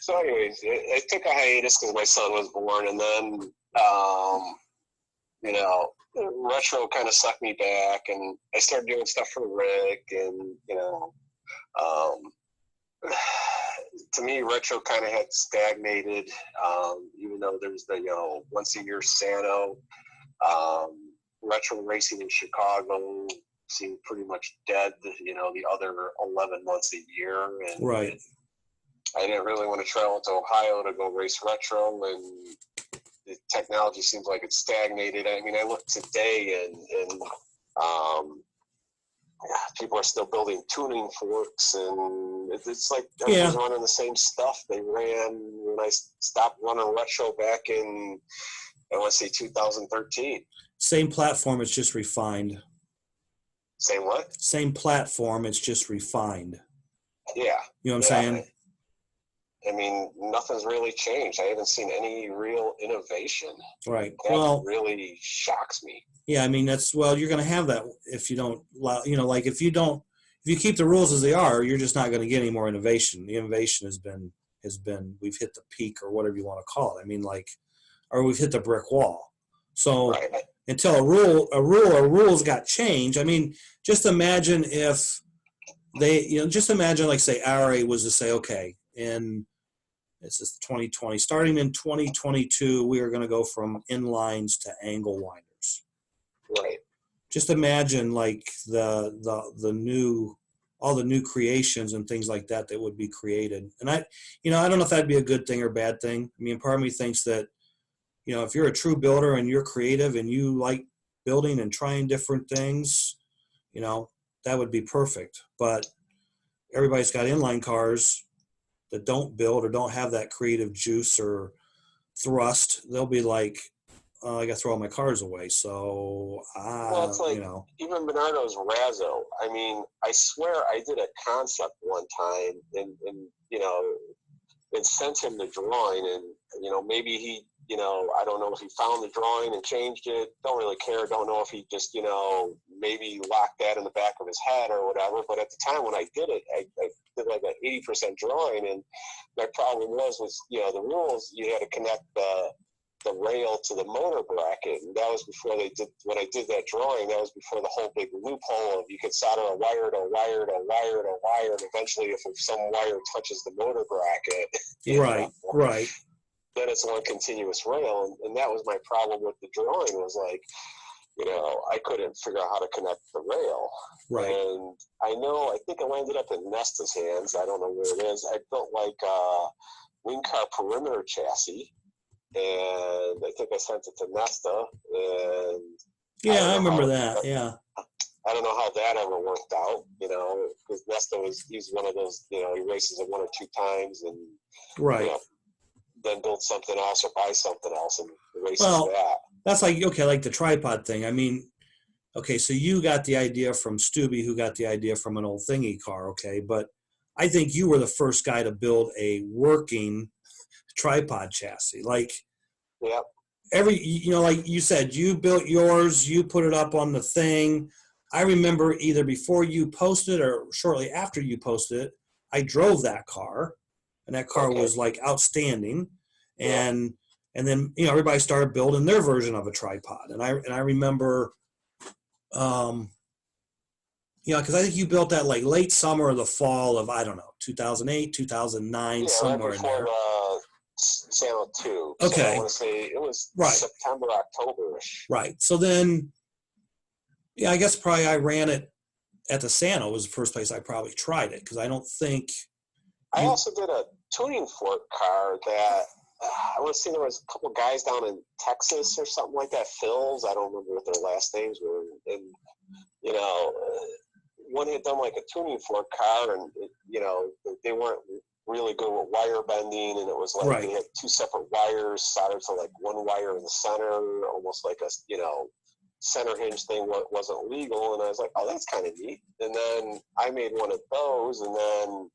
So anyways, it took a hiatus because my son was born, and then retro kind of sucked me back, and I started doing stuff for Rick, and to me retro kind of had stagnated, even though there's the once a year Sano, retro racing in Chicago seemed pretty much dead, the other 11 months a year. And right. I didn't really want to travel to Ohio to go race retro, and the technology seems like it's stagnated. I look today, and people are still building tuning forks, and it's like everyone's running the same stuff they ran when I stopped running retro back in, I want to say 2013. Same platform, it's just refined. Same what? Same platform, it's just refined. Yeah. You know what I'm saying? I mean, nothing's really changed. I haven't seen any real innovation. Right. That Well, really shocks me. yeah, I mean, you're going to have that if you don't, like if you keep the rules as they are, you're just not going to get any more innovation. The innovation we've hit the peak or whatever you want to call it. I mean, like, or we've hit the brick wall. So Right. until a rule or rules got changed, I mean, just imagine if just imagine like say IRA was to say, okay, in this is 2020, starting in 2022, we are going to go from inlines to angle winders. Right. Just imagine like the new all the new creations and things like that would be created. And I don't know if that'd be a good thing or bad thing. I mean, part of me thinks that, if you're a true builder and you're creative and you like building and trying different things, that would be perfect. But everybody's got inline cars that don't build or don't have that creative juice or thrust. They'll be like, oh, I got to throw all my cars away. So, Well, it's like even Bernardo's Razzo. I mean, I swear I did a concept one time and sent him the drawing, and maybe he, I don't know if he found the drawing and changed it. Don't really care. Don't know if he just, maybe locked that in the back of his head or whatever. But at the time when I did it, I did like an 80% drawing, and my problem was the rules, you had to connect the rail to the motor bracket, and that was before when I did that drawing, that was before the whole big loophole of you could solder a wire to a wire to a wire to a wire, and eventually if some wire touches the motor bracket, right, then it's one continuous rail, and that was my problem with the drawing, was like, I couldn't figure out how to connect the rail. Right. And I think it ended up in Nesta's hands. I don't know where it is. I built like a wing car perimeter chassis, and I think I sent it to Nesta. And yeah, I remember that. Yeah. I don't know how that ever worked out, because Nesta he's one of those, he races it one or two times and right. Then build something else or buy something else and races that. That's like, okay, like the tripod thing. I mean, okay, so you got the idea from Stubby, who got the idea from an old thingy car, okay, but I think you were the first guy to build a working tripod chassis. Like, yep. Like you said, you built yours, you put it up on the thing. I remember either before you posted or shortly after you posted it, I drove that car, and that car was like outstanding. And then everybody started building their version of a tripod, and I remember, because I think you built that like late summer or the fall of 2008, 2009, somewhere right in there. Sano 2. Okay. So I want to say it was September, October-ish. Right. So then, I guess probably I ran it at the Sano was the first place I probably tried it, because I don't think. I also did a tuning fork car that I want to say there was a couple of guys down in Texas or something like that. Phil's, I don't remember what their last names were. And, one had done like a tuning fork car, and, they weren't really good with wire bending, and it was like they had two separate wires soldered to like one wire in the center, almost like a, center hinge thing wasn't legal. And I was like, oh, that's kind of neat. And then I made one of those, and then,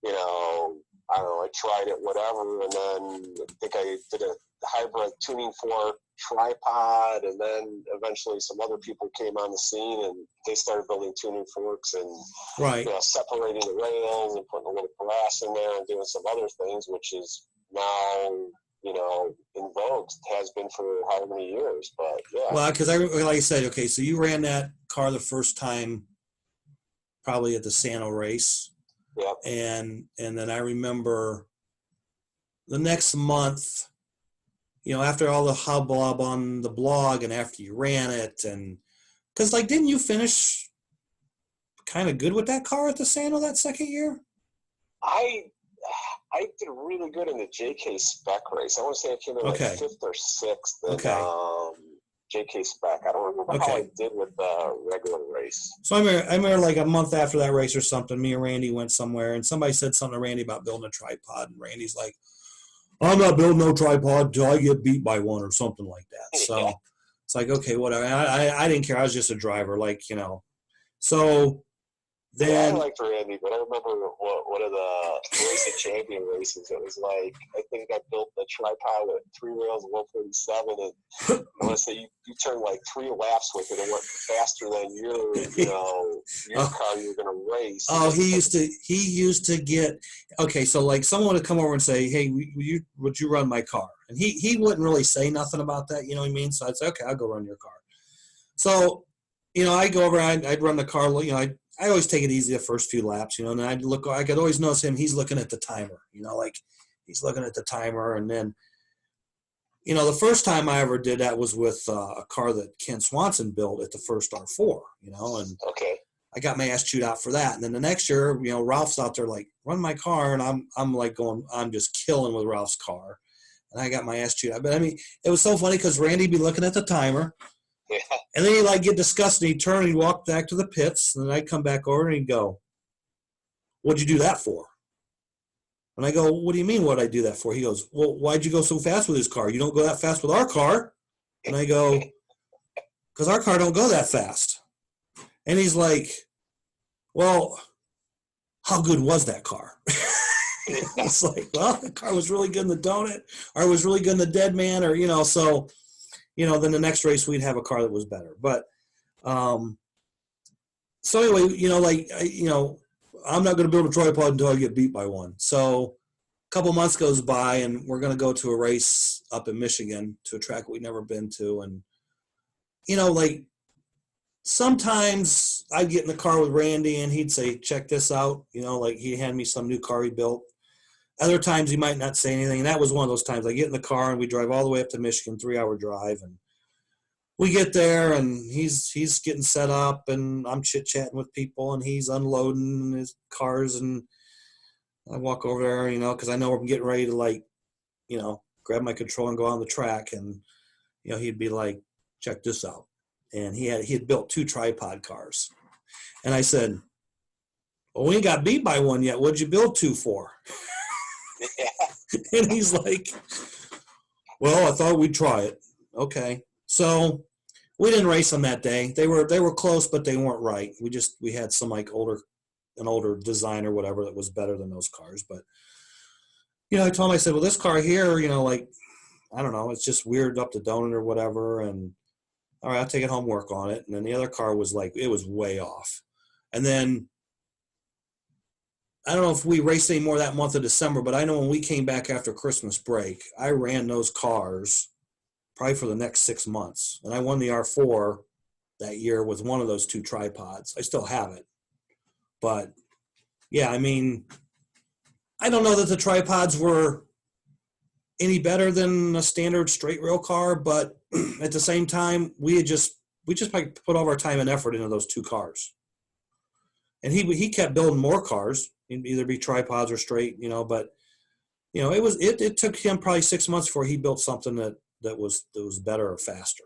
I don't know, I tried it, whatever, and then I think I did a hybrid tuning fork tripod, and then eventually some other people came on the scene, and they started building tuning forks and separating the rails and putting a little brass in there and doing some other things, which is now in vogue, has been for how many years. But well, because like I said, okay, so you ran that car the first time probably at the Sano race. Yep. And then I remember the next month, after all the hubbub on the blog and after you ran it, and because like, didn't you finish kind of good with that car at the Sano that second year? I did really good in the JK spec race. I want to say I came in like 5th or 6th. JK spec. I don't remember how I did with the regular race. So I remember like a month after that race or something, me and Randy went somewhere, and somebody said something to Randy about building a tripod, and Randy's like, I'm not building no tripod till I get beat by one or something like that. So it's like, okay, whatever. I didn't care. I was just a driver, like, So Yeah, I Then, liked Randy, but I remember one of the Racing Champion races. It was like, I think I built the tripod with 3 rails of 147, and I want to say you turned like 3 laps with it and went faster than your car you were going to race. oh, he used to get, okay, so like someone would come over and say, hey, would you run my car? And he wouldn't really say nothing about that, you know what I mean? So I'd say, okay, I'll go run your car. So, I go over, I'd run the car, I always take it easy the first few laps, and I could always notice him, he's looking at the timer, like he's looking at the timer. And then, the first time I ever did that was with a car that Ken Swanson built at the first R4, and Okay. I got my ass chewed out for that. And then the next year, Ralph's out there like, run my car. And I'm like I'm just killing with Ralph's car. And I got my ass chewed out. But I mean, it was so funny because Randy'd be looking at the timer. Yeah. And then he'd like get disgusted. He'd turn and he'd walk back to the pits. And then I'd come back over and he'd go, what'd you do that for? And I go, what do you mean what'd I do that for? He goes, well, why'd you go so fast with his car? You don't go that fast with our car. And I go, because our car don't go that fast. And he's like, well, how good was that car? It's like, well, the car was really good in the donut, or it was really good in the dead man, or, so, then the next race we'd have a car that was better. But, so anyway, I'm not going to build a tripod until I get beat by one. So a couple months goes by and we're going to go to a race up in Michigan to a track we'd never been to. And, sometimes I'd get in the car with Randy and he'd say, check this out. He'd hand me some new car he built. Other times he might not say anything. And that was one of those times I get in the car and we drive all the way up to Michigan, 3-hour drive. And we get there and he's getting set up and I'm chit-chatting with people and he's unloading his cars. And I walk over there, because I know I'm getting ready to grab my control and go on the track. And, he'd be like, check this out. And he had built 2 tripod cars. And I said, well, we ain't got beat by one yet. What'd you build 2 for? Yeah. And he's like, well, I thought we'd try it. Okay. So we didn't race them that day. They were close, but they weren't right. We had some an older design or whatever that was better than those cars. But, I told him, I said, well, this car here, I don't know, it's just weirded up the donut or whatever. And all right, I'll take it home, work on it. And then the other car was it was way off. And then I don't know if we raced any more that month of December, but I know when we came back after Christmas break, I ran those cars probably for the next 6 months. And I won the R4 that year with one of those 2 tripods. I still have it. But, yeah, I mean, I don't know that the tripods were any better than a standard straight rail car, but at the same time, we just like put all of our time and effort into those 2 cars. And he kept building more cars, it'd either be tripods or straight, but it took him probably 6 months before he built something that was better or faster.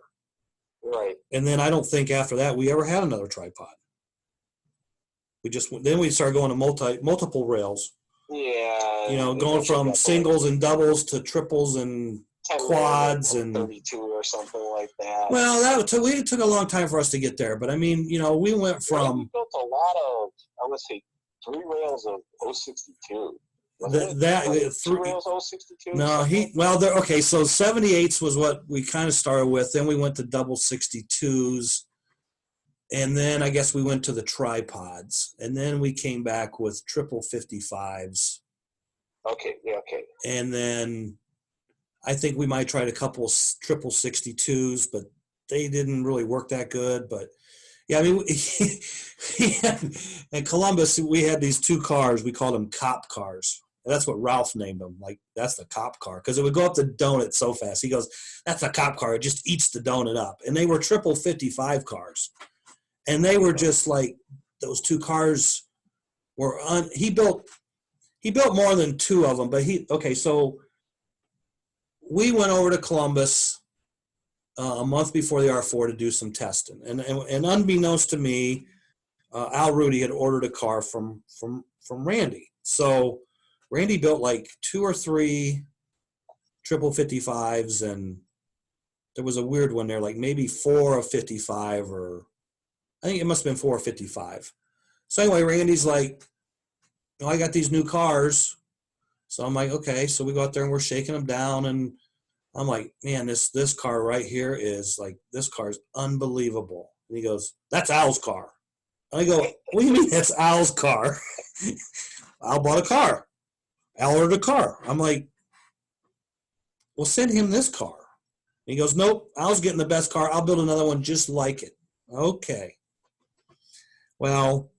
Right. And then I don't think after that we ever had another tripod. Then we started going to multiple rails. Yeah. Going from singles and doubles to triples and quads and 32 or something like that. Well, it took a long time for us to get there, but I mean, we went from. We built a lot of, I would say, 3 rails of 062. Three rails 062. No, okay. So 78s was what we kind of started with. Then we went to double 62s. And then I guess we went to the tripods, and then we came back with triple 55s. Okay, yeah, okay. And then I think we might try a couple triple 62s, but they didn't really work that good. But yeah, I mean, in Columbus, we had these 2 cars. We called them cop cars. And that's what Ralph named them. Like, that's the cop car, because it would go up the donut so fast. He goes, that's a cop car. It just eats the donut up. And they were triple 55 cars. And they were just like, those 2 cars were he built more than 2 of them, but so we went over to Columbus a month before the R4 to do some testing. And unbeknownst to me, Al Rudy had ordered a car from Randy. So Randy built like 2 or 3 triple 55s, and there was a weird one there, like maybe 4 of 55, or I think it must have been 4 or 55. So anyway, Randy's like, oh, I got these new cars. So I'm like, okay. So we go out there and we're shaking them down, and I'm like, man, this car right here is like, this car is unbelievable. And he goes, that's Al's car. And I go, what do you mean that's Al's car? Al bought a car. Al ordered a car. I'm like, well, send him this car. And he goes, nope, Al's getting the best car. I'll build another one just like it. Okay. Well,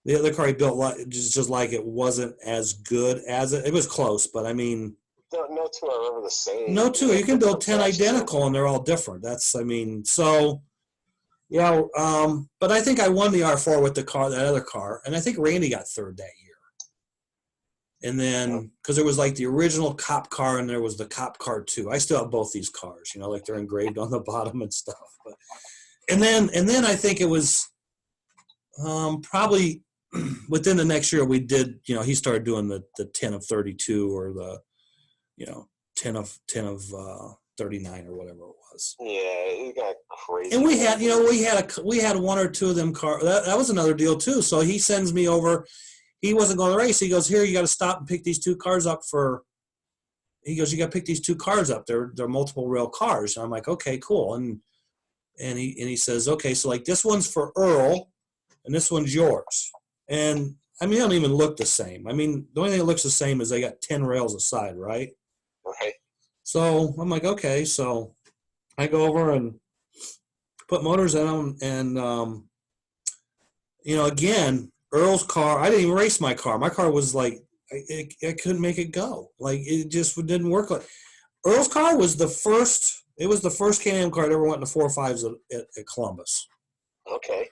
the other car he built just like it wasn't as good as it. It was close, but I mean, no two are ever the same. no two. You can build 10 identical, and they're all different. That's, I mean, so yeah. But I think I won the R4 with that other car, and I think Randy got third that year. And then, because there was like the original cop car, and there was the cop car 2. I still have both these cars, like they're engraved on the bottom and stuff. But and then I think it was probably within the next year we did. He started doing the 10 of 32 or the 10 of 39 or whatever it was. Yeah, it got crazy. And we had we had one or two of them cars. That was another deal too. So he sends me over. He wasn't going to race. He goes, here, you got to stop and pick these two cars up he goes, you got to pick these two cars up. They're multiple rail cars. And I'm like, okay, cool. And he says, okay, so like this one's for Earl and this one's yours. And I mean, they don't even look the same. I mean, the only thing that looks the same is they got 10 rails aside, right? Right. So I'm like, okay. So I go over and put motors in them. And, again, Earl's car, I didn't even race my car. My car was like, I couldn't make it go. Like, it just didn't work. Earl's car was the first Can-Am car that ever went in the 4.5s at Columbus. Okay.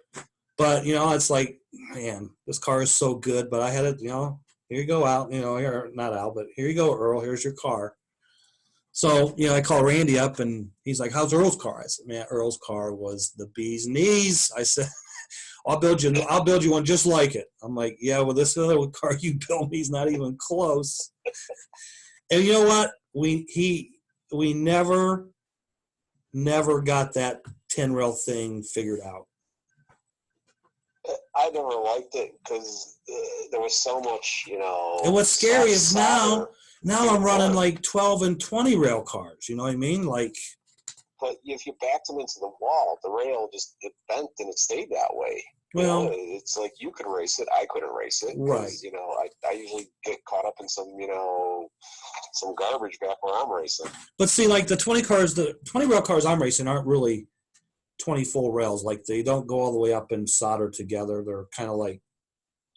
But, it's like, man, this car is so good. But I had it, here you go, Al. Here, not Al, but here you go, Earl. Here's your car. So, I call Randy up, and he's like, how's Earl's car? I said, man, Earl's car was the bee's knees. I said, I'll build you one just like it. I'm like, yeah, well, this other car you built me is not even close. And you know what? We never got that 10 rail thing figured out. I never liked it because there was so much, And what's scary is now I'm running like 12 and 20 rail cars. You know what I mean? Like, but if you backed them into the wall, the rail it bent and it stayed that way. Well, it's like you could race it, I couldn't race it. Right. I usually get caught up in some garbage back where I'm racing. But see, like the 20 rail cars I'm racing aren't really 20 full rails. Like they don't go all the way up and solder together. They're kind of like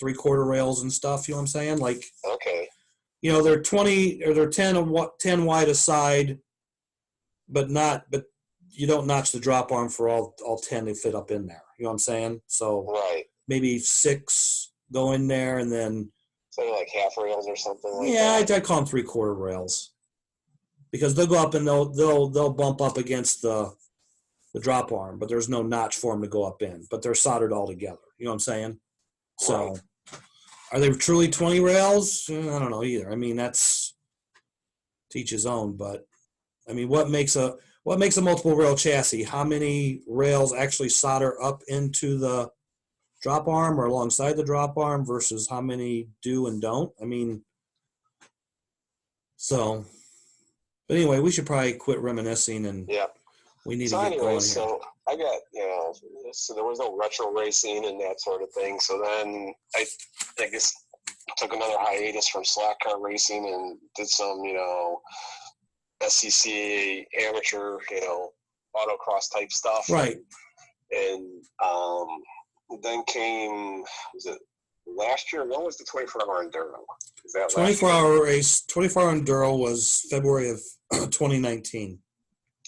3/4 rails and stuff. You know what I'm saying? Like, okay. They're 20 or they're 10 wide aside, but you don't notch the drop arm for all 10 to fit up in there. You know what I'm saying? So right. Maybe 6 go in there, and then like half rails or something like that. Yeah, I call them 3/4 rails because they'll go up and they'll bump up against the drop arm, but there's no notch for them to go up in. But they're soldered all together. You know what I'm saying? So, right. Are they truly 20 rails? I don't know either. I mean, that's to each his own. But I mean, what makes a multiple rail chassis? How many rails actually solder up into the drop arm or alongside the drop arm versus how many do and don't? I mean, so. But anyway, we should probably quit reminiscing and. Yeah. We need to get going here. So I got, so there was no retro racing and that sort of thing. So then I guess took another hiatus from slack car racing and did some, SCCA amateur, autocross type stuff. Right. And then came, was it last year? When was the 24-hour enduro? Is that 24-hour race? 24-hour enduro was February of 2019.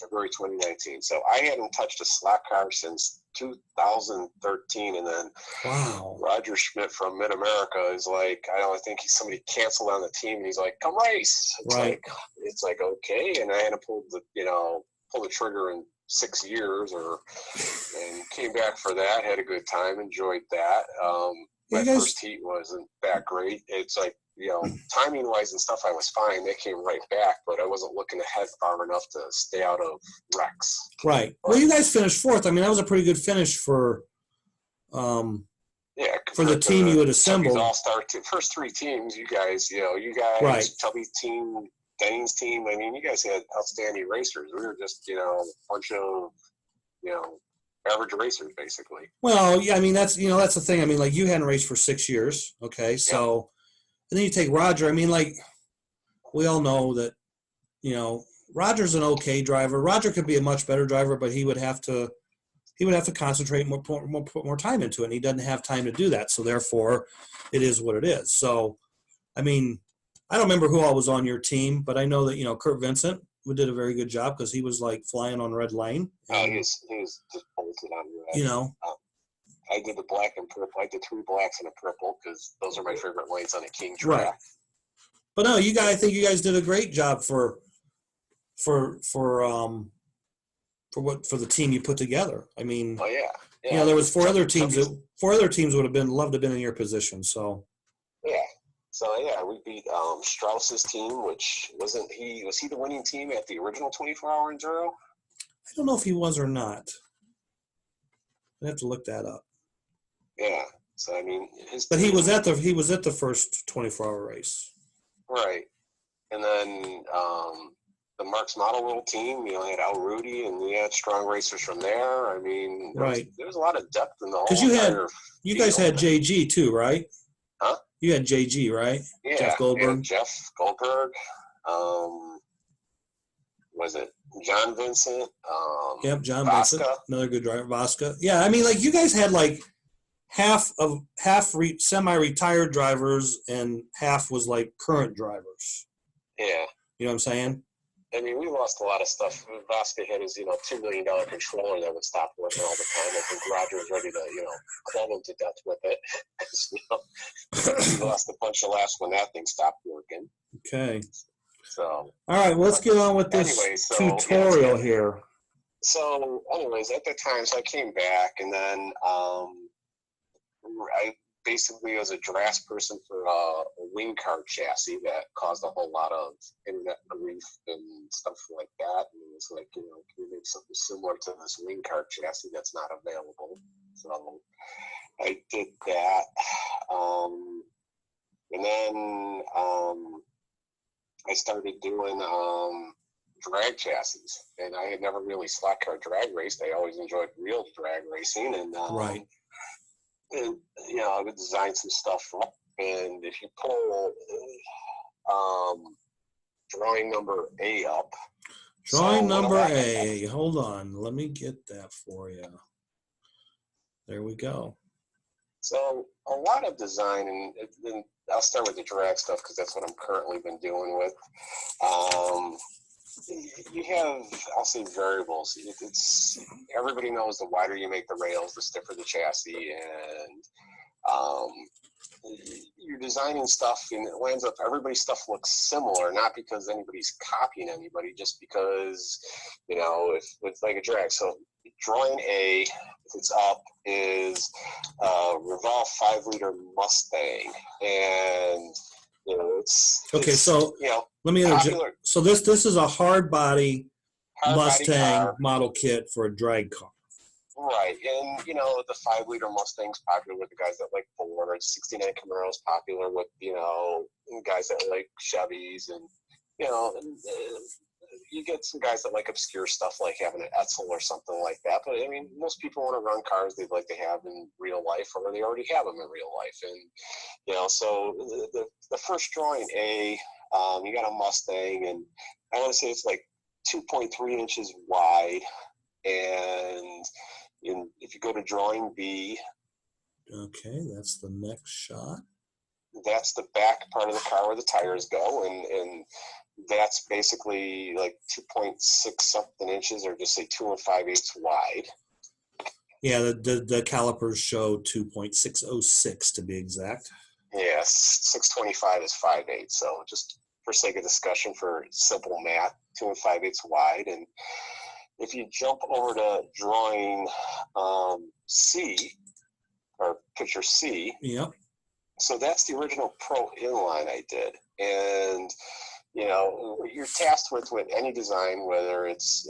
February 2019. So I hadn't touched a slack car since 2013, and then wow, Roger Schmidt from Mid America is like, I think somebody canceled on the team, and he's like, "Come race." It's like okay, and I hadn't pulled the trigger in 6 years, and came back for that. Had a good time, enjoyed that. My first heat wasn't that great. It's like, timing wise and stuff, I was fine. They came right back, but I wasn't looking ahead far enough to stay out of wrecks. Right. Well, you guys finished 4th. I mean, that was a pretty good finish for. Yeah, Yeah, for the team you had assembled. All-star first three teams, you guys, right. Tubby's team, Dane's team. I mean, you guys had outstanding racers. We were just, a bunch of, average racers, basically. Well, yeah, I mean, that's the thing. I mean, like, you hadn't raced for 6 years, okay? So, and then you take Roger. I mean, like, we all know that, Roger's an okay driver. Roger could be a much better driver, but he would have to concentrate put more time into it, and he doesn't have time to do that. So therefore, it is what it is. So, I mean, I don't remember who all was on your team, but I know that Kurt Vincent did a very good job because he was like flying on red lane. Oh, he was just bolted on red. I did the black and purple. I did 3 blacks and a purple because those are my favorite lanes on a King track. Right. But no, I think you guys did a great job for the team you put together. I mean, oh yeah. There was four other teams would have loved to have been in your position. So yeah, we beat Strauss's team, which was he the winning team at the original 24-hour enduro? I don't know if he was or not. I have to look that up. Yeah, so I mean, he was at the first 24-hour race, right? And then the Mark's Model World team, had Al Rudy, and we had strong racers from there. I mean, there was a lot of depth in the whole. Because you guys had JG too, right? Huh? You had JG, right? Yeah, Jeff Goldberg. Yeah, Jeff Goldberg. Was it John Vincent? Yep, John Vasca. Vincent, another good driver. Vasca. Yeah, I mean, like, you guys had like half semi-retired drivers and half was like current drivers. Yeah. You know what I'm saying? I mean, we lost a lot of stuff. Vasca had his, $2 million controller that would stop working all the time. I think Roger was ready to, club him to death with it. We lost a bunch of laughs when that thing stopped working. Okay. So. All right, well, let's get on with this tutorial here. So, anyways, at the time, I came back, and then I basically was a draft person for a wing card chassis that caused a whole lot of internet grief and stuff like that. And it was like, can we make something similar to this wing card chassis that's not available? So I did that. And then I started doing drag chassis. And I had never really slot car drag raced. I always enjoyed real drag racing. And right. And, I would design some stuff up, and if you pull drawing number A up. Drawing number A. Hold on. Let me get that for you. There we go. So a lot of design, and I'll start with the drag stuff because that's what I'm currently been doing with. You have, I'll say, variables. It's everybody knows the wider you make the rails, the stiffer the chassis, and you're designing stuff, and it lands up. Everybody's stuff looks similar, not because anybody's copying anybody, just because if it's like a drag. So drawing A, if it's up, is Revolve 5-liter Mustang, and let me interject. So this is a hard body Mustang model kit for a drag car. Right, and the 5-liter Mustang's popular with the guys that like Ford. 69 Camaro's popular with guys that like Chevys, and you get some guys that like obscure stuff like having an Etzel or something like that. But I mean, most people want to run cars they'd like to have in real life, or they already have them in real life. And so the first drawing A, you got a Mustang, and I want to say it's like 2.3 inches wide. And if you go to drawing B, okay, that's the next shot. That's the back part of the car where the tires go, and that's basically like 2.6 something inches, or just say 2 5/8 wide. Yeah, the calipers show 2.606 to be exact. Yeah, 625 is 5/8. So just for sake of discussion, for simple math, 2 5/8 wide. And if you jump over to drawing C, or picture C, yep. So that's the original Pro inline I did. And, you're tasked with any design, whether it's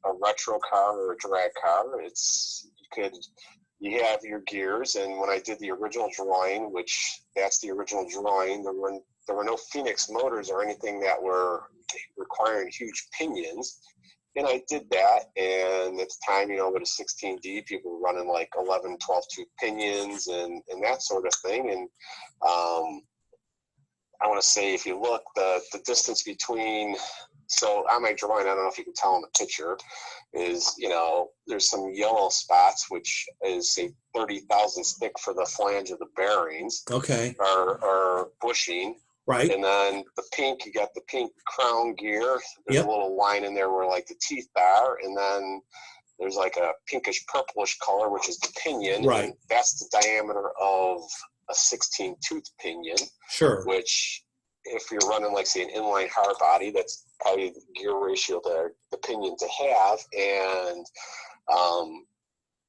a retro car or a drag car. You could you have your gears, and when I did the original drawing, which that's the original drawing, there were no Phoenix motors or anything that were requiring huge pinions. And I did that, and at the time, with a 16D, people were running like 11, 12 tooth pinions and that sort of thing. And I want to say, if you look, the distance between, so on my drawing, I don't know if you can tell in the picture, is, there's some yellow spots, which is, say, 30 thousandths thick for the flange of the bearings. Okay. Or bushing. Right. And then the pink, you got the pink crown gear. There's Yep. a little line in there where like the teeth are. And then there's like a pinkish purplish color, which is the pinion. Right. And that's the diameter of a 16 tooth pinion. Sure. Which, if you're running like, say, an inline hard body, that's probably the gear ratio to the pinion to have. And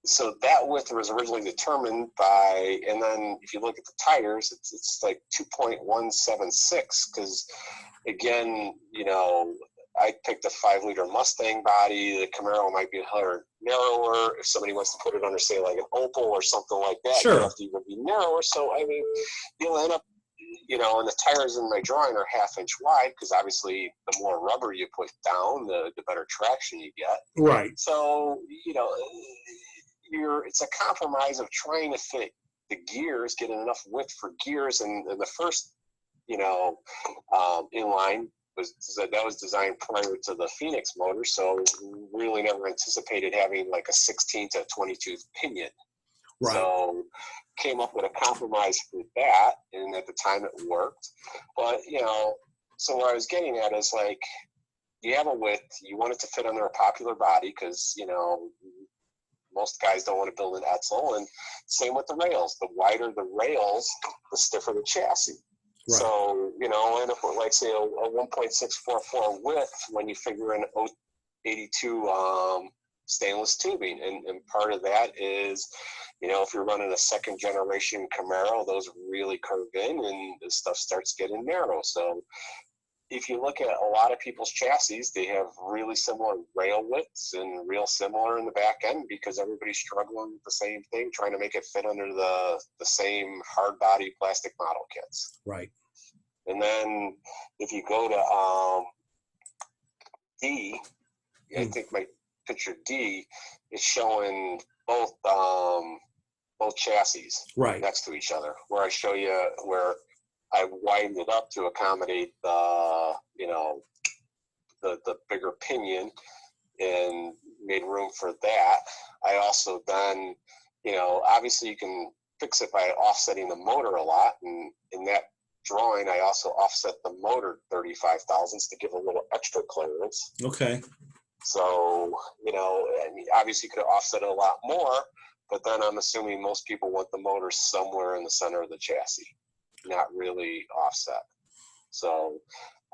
so that width was originally determined by, and then if you look at the tires, it's like 2.176, because again, I picked a 5-liter Mustang body. The Camaro might be a little narrower. If somebody wants to put it under, say, like an Opel or something like that, sure, you have to even be narrower. So, I mean, you'll end up, and the tires in my drawing are 1/2 inch wide, because obviously the more rubber you put down, the better traction you get. Right. So, it's a compromise of trying to fit the gears, getting enough width for gears, and the first, inline was designed prior to the Phoenix motor, so really never anticipated having like a 16 to 20 tooth pinion. Right. So came up with a compromise for that, and at the time it worked. But so what I was getting at is, like, you have a width, you want it to fit under a popular body, because most guys don't want to build an Etzel, and same with the rails. The wider the rails, the stiffer the chassis. Right. So, end up with, like, say, a 1.644 width when you figure in 82 stainless tubing. And part of that is, if you're running a second generation Camaro, those really curve in and the stuff starts getting narrow. So if you look at a lot of people's chassis, they have really similar rail widths and real similar in the back end, because everybody's struggling with the same thing, trying to make it fit under the same hard body plastic model kits. Right. And then if you go to D, I think my picture D is showing both chassis right next to each other, where I show you where I widened it up to accommodate the bigger pinion and made room for that. I also then, obviously you can fix it by offsetting the motor a lot, and in that drawing I also offset the motor 35 thousandths to give a little extra clearance. Okay. So, I mean, obviously you could have offset it a lot more, but then I'm assuming most people want the motor somewhere in the center of the chassis, not really offset. So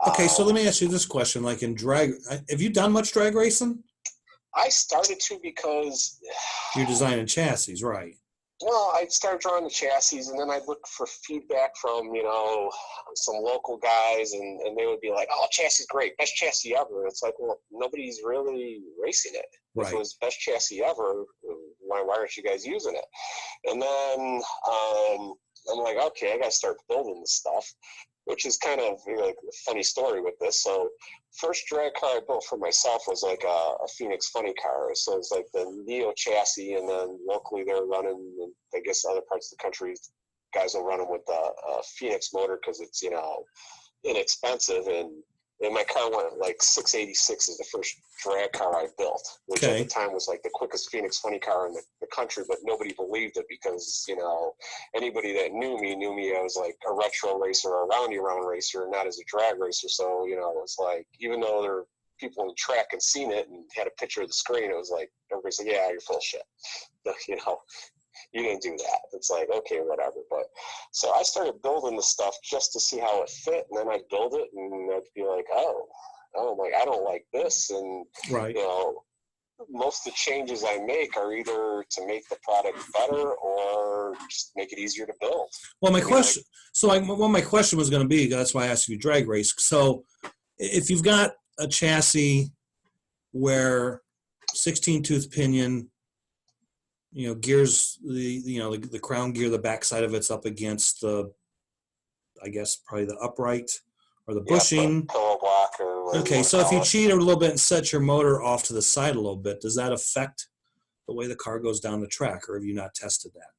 okay, so let me ask you this question: like, in drag, have you done much drag racing? I started to, because you're designing chassis, right? Well, I'd start drawing the chassis, and then I'd look for feedback from some local guys, and they would be like, "Oh, chassis great, best chassis ever." And it's like, well, nobody's really racing it. Right. If it was best chassis ever, why aren't you guys using it? And then I'm like, okay, I got to start building this stuff, which is kind of like a funny story with this. So first drag car I built for myself was like a Phoenix funny car. So it's like the Neo chassis, and then locally they're running, and I guess other parts of the country, guys will run them with a Phoenix motor because it's, inexpensive. And my car went like 686 is the first drag car I built, which at the time was like the quickest Phoenix funny car in the country, but nobody believed it because, anybody that knew me I was like a retro racer or a roundy round racer, not as a drag racer. So, it's like, even though there were people in the track and seen it and had a picture of the screen, it was like, everybody said, yeah, you're full of shit. You didn't do that. It's like, okay, whatever. But so I started building the stuff just to see how it fit, and then I'd build it, and I'd be like, oh, like, I don't like this, and right. Most of the changes I make are either to make the product better or just make it easier to build. Well, my question was going to be, that's why I asked you drag race. So if you've got a chassis where 16 tooth pinion, gears, the crown gear, the backside of it's up against the, I guess, probably the upright or the bushing. Pillow block or whatever. Okay, so if you cheat a little bit and set your motor off to the side a little bit, does that affect the way the car goes down the track, or have you not tested that?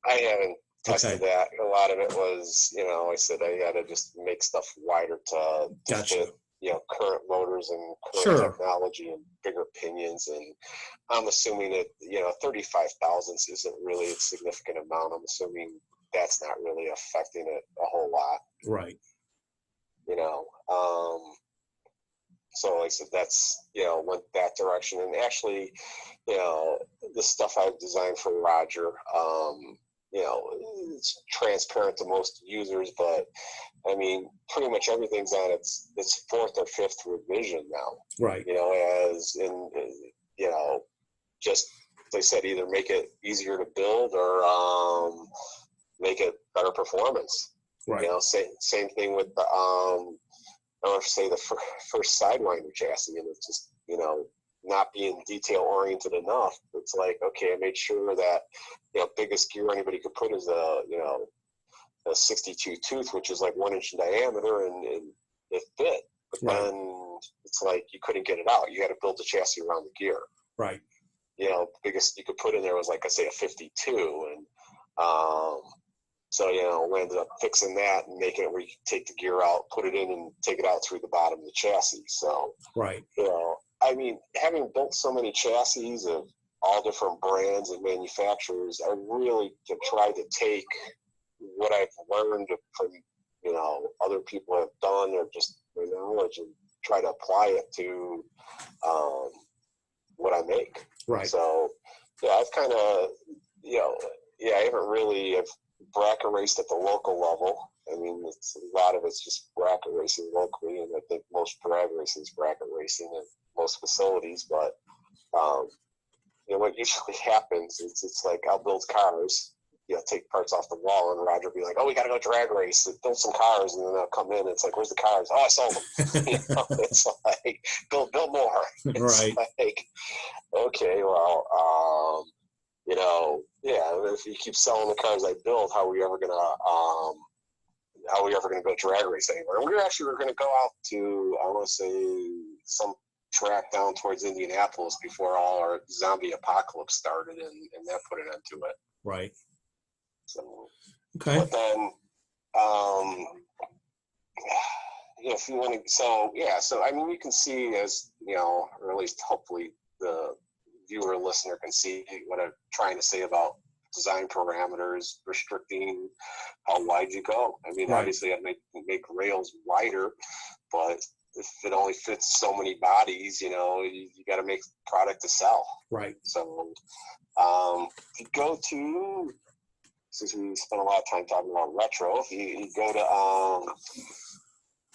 I haven't tested that. A lot of it was, I said I got to just make stuff wider to fit, current motors and current technology and bigger pinions. And I'm assuming that, 35 thousandths isn't really a significant amount. I'm assuming that's not really affecting it a whole lot. Right. So like I said, that's, went that direction. And actually, the stuff I've designed for Roger, it's transparent to most users, but I mean, pretty much everything's on its fourth or fifth revision now. Right. As in, just, like I said, either make it easier to build or make it better performance. Right. Same thing with the, I would say the first Sidewinder chassis, and it's just, not being detail oriented enough. It's like, okay, I made sure that, biggest gear anybody could put is a 62 tooth, which is like 1 inch in diameter, and it fit. But then it's like you couldn't get it out. You had to build the chassis around the gear. Right. The biggest you could put in there was like, I say, a 52, and so, we ended up fixing that and making it where you can take the gear out, put it in, and take it out through the bottom of the chassis. So, right. I mean, having built so many chassis of all different brands and manufacturers, I really have tried to take what I've learned from, other people have done, or just their knowledge, and try to apply it to what I make. Right. So, I've kind of, I haven't really, I've bracket raced at the local level. I mean, a lot of it's just bracket racing locally, and I think most drag racing is bracket racing at most facilities. But what usually happens is it's like I'll build cars, take parts off the wall, and Roger will be like, "Oh, we got to go drag race, build some cars," and then they'll come in. And it's like, "Where's the cars?" "Oh, I sold them." It's like build more. It's right. like, okay, well, if you keep selling the cars I build, how are we ever gonna go drag race anywhere? And we were gonna go out to, I want to say, some track down towards Indianapolis before all our zombie apocalypse started, and that put an end to it. Right. So, okay. But then, if you want to, so I mean, we can see, as or at least hopefully the viewer or listener can see what I'm trying to say about design parameters restricting how wide you go. I mean, obviously I'd make rails wider, but if it only fits so many bodies, you got to make product to sell. Right. So if you go to, since we spent a lot of time talking about retro, if you go to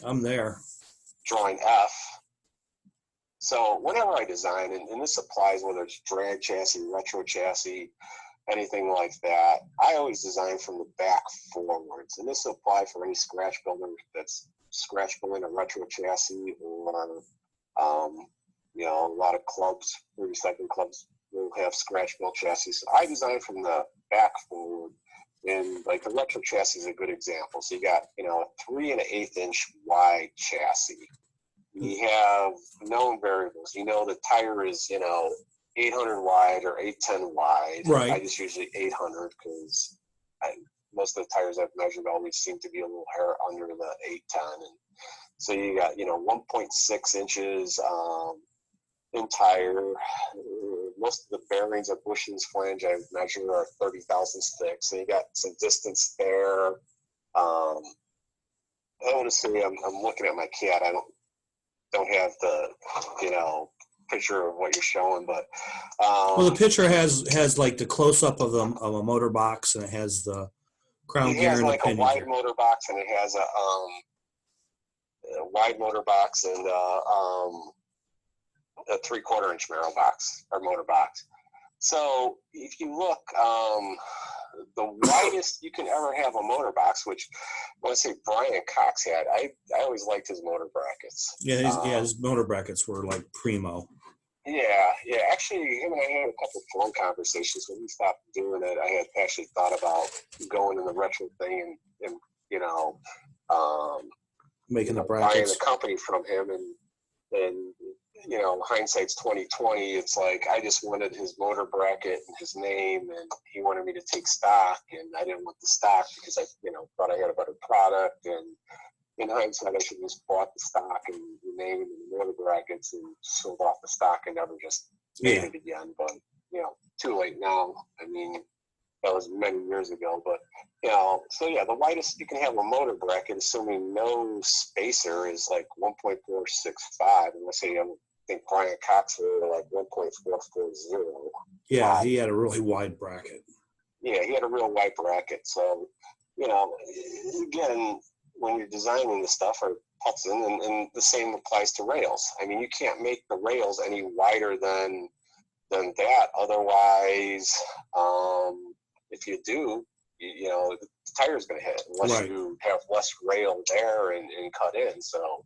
I'm there. Drawing F. So whenever I design, and this applies whether it's drag chassis, retro chassis, anything like that, I always design from the back forwards. And this will apply for any scratch builder that's scratch building a retro chassis, or a lot of clubs, recycling clubs will have scratch built chassis. So I design from the back forward, and like the retro chassis is a good example. So you got a 3 1/8 inch wide chassis. We have known variables. The tire is 800 wide or 810 wide. Right. I just usually 800 because most of the tires I've measured always seem to be a little hair under the 810. And so you got 1.6 inches in tire. Most of the bearings or bushings flange I measure are 30 thousandths thick. So you got some distance there. I want to say I'm looking at my CAD. I don't have the picture of what you're showing, but well, the picture has like the close up of a motor box, and it has the crown gear and like the a wide motor box, and it has a wide motor box and a 3/4 inch barrel box or motor box. So if you look, the widest you can ever have a motor box, which I want to say Brian Cox had, I always liked his motor brackets. Yeah, his motor brackets were like primo. Yeah. Actually, him and I had a couple of phone conversations. When we stopped doing it, I had actually thought about going in the retro thing and you know, Making the buying brackets. the company from him, and you know, hindsight's 2020. It's like I just wanted his motor bracket and his name, and he wanted me to take stock, and I didn't want the stock because I, thought I had a better product. And in hindsight, I should have just bought the stock and the name and the motor brackets and sold off the stock and never just made it again. But too late now. I mean, that was many years ago. But so yeah, the widest you can have a motor bracket, assuming no spacer, is like 1.465. And let's say I think Brian Cox were like 1.440. Yeah, he had a really wide bracket. Yeah, he had a real wide bracket. So, again, when you're designing the stuff or putzing, and the same applies to rails. I mean, you can't make the rails any wider than that. Otherwise, if you do, the tire's going to hit unless you have less rail there and cut in. So,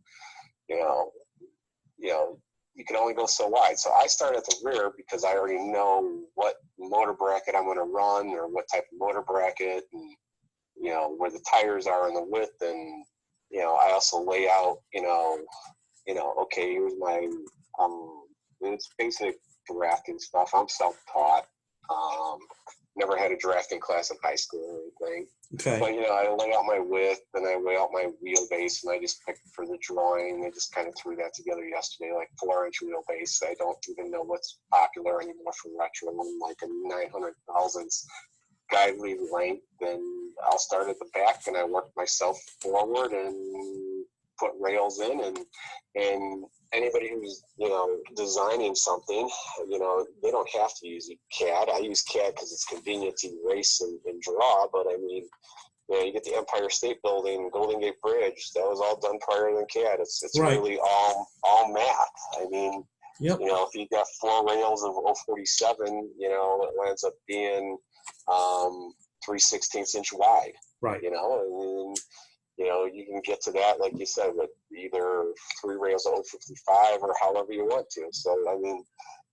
you can only go so wide. So I start at the rear because I already know what motor bracket I'm going to run or what type of motor bracket, and where the tires are in the width. And I also lay out okay, here's my it's basic drafting stuff. I'm self-taught. Never had a drafting class in high school or anything. Okay. But I lay out my width and I lay out my wheelbase, and I just picked for the drawing. I just kind of threw that together yesterday, like 4-inch wheelbase. I don't even know what's popular anymore for retro. I'm like a 900 thousandths guide lead length, and I'll start at the back and I work myself forward and put rails in, and anybody who's designing something, they don't have to use CAD. I use CAD because it's convenient to erase and draw. But I mean, you get the Empire State Building, Golden Gate Bridge. That was all done prior than CAD. It's really all math. I mean, if you got 4 rails of 047, it winds up being 3/16 inch wide. Right. And you can get to that, like you said, with either 3 rails of 055 or however you want to. So, I mean,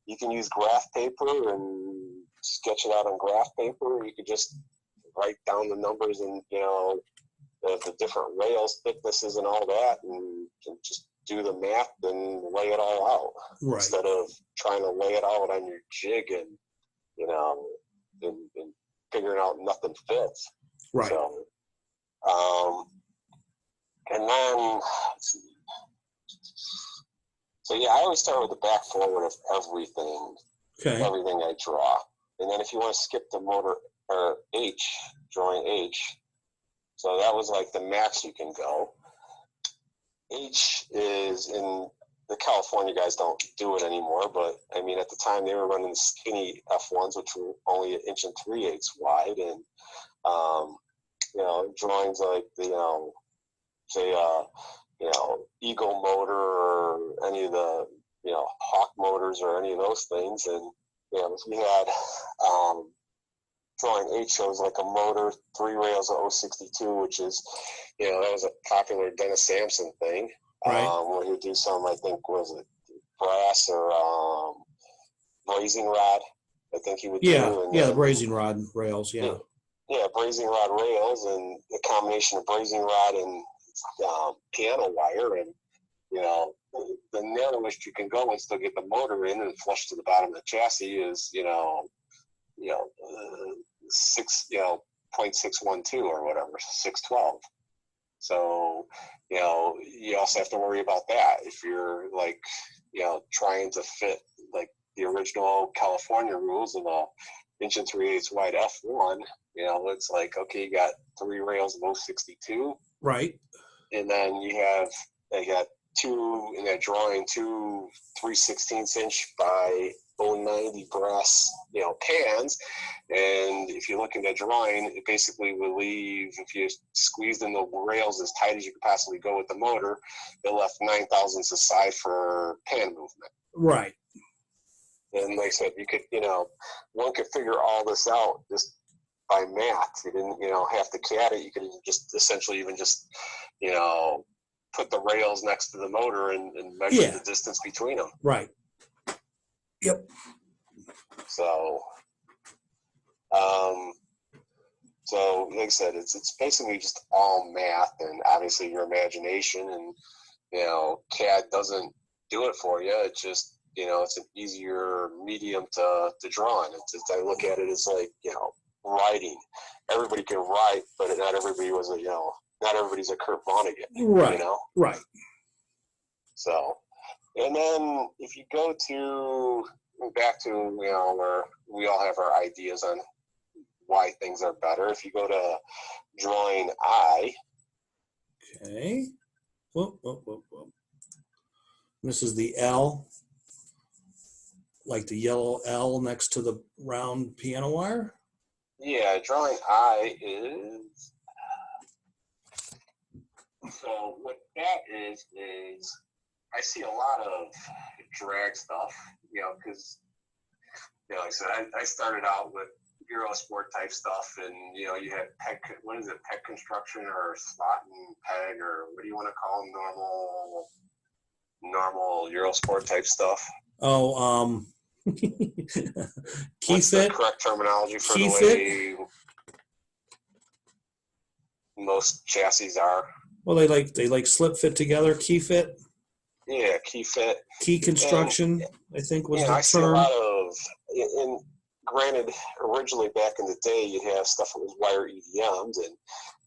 you can use graph paper and sketch it out on graph paper. You could just write down the numbers and, the different rails, thicknesses and all that, and just do the math and lay it all out. Right. Instead of trying to lay it out on your jig and, and figuring out nothing fits. Right. And then, so yeah, I always start with the back forward of everything, everything I draw. And then if you want to skip the motor or drawing H, so that was like the max you can go. H is in the California guys don't do it anymore, but I mean, at the time they were running the skinny F1s, which were only 1 3/8 wide. And, drawings like the, say, Eagle motor or any of the, Hawk motors or any of those things. And, if we had drawing H shows like a motor, 3 rails of 062, which is, that was a popular Dennis Sampson thing. Where he would do some, I think, was it brass or brazing rod? I think he would do. And the brazing rod rails, Yeah, brazing rod rails, and the combination of brazing rod and piano wire, and the narrowest you can go and still get the motor in and flush to the bottom of the chassis is 0.612 or whatever, 612. So you also have to worry about that if you're like trying to fit like the original California rules of a 1 3/8 wide F1. It's like, okay, you got 3 rails of 062. Right. And then you got 2 in that drawing, 2 3/16 inch by 090 brass, pans. And if you look in that drawing, it basically will leave, if you squeezed in the rails as tight as you could possibly go with the motor, it left 9 thousandths aside for pan movement. Right. And like I said, you could, one could figure all this out just by math. You didn't, have to CAD it. You could just essentially even just, put the rails next to the motor and measure the distance between them. Right. Yep. So, so like I said, it's basically just all math and obviously your imagination, and CAD doesn't do it for you. It's just it's an easier medium to draw in. I look at it as like writing. Everybody can write, but not everybody was not everybody's a Kurt Vonnegut. Right. Right. So, and then if you go back to where we all have our ideas on why things are better. If you go to drawing I. Okay. Whoa. This is the L, like the yellow L next to the round piano wire. Yeah, drawing I is. So what that is I see a lot of drag stuff, because like I said, I started out with Eurosport type stuff, and you had peg, what is it, peg construction or slot and peg, or what do you want to call them, normal Eurosport type stuff? Oh, key What's fit. the correct terminology for key the way fit? Most chassis are? Well, they like slip fit together. Key fit. Yeah, key fit. Key construction, I think was the I see a term. lot of, and granted, originally back in the day, you'd have stuff that was wire EDMs, and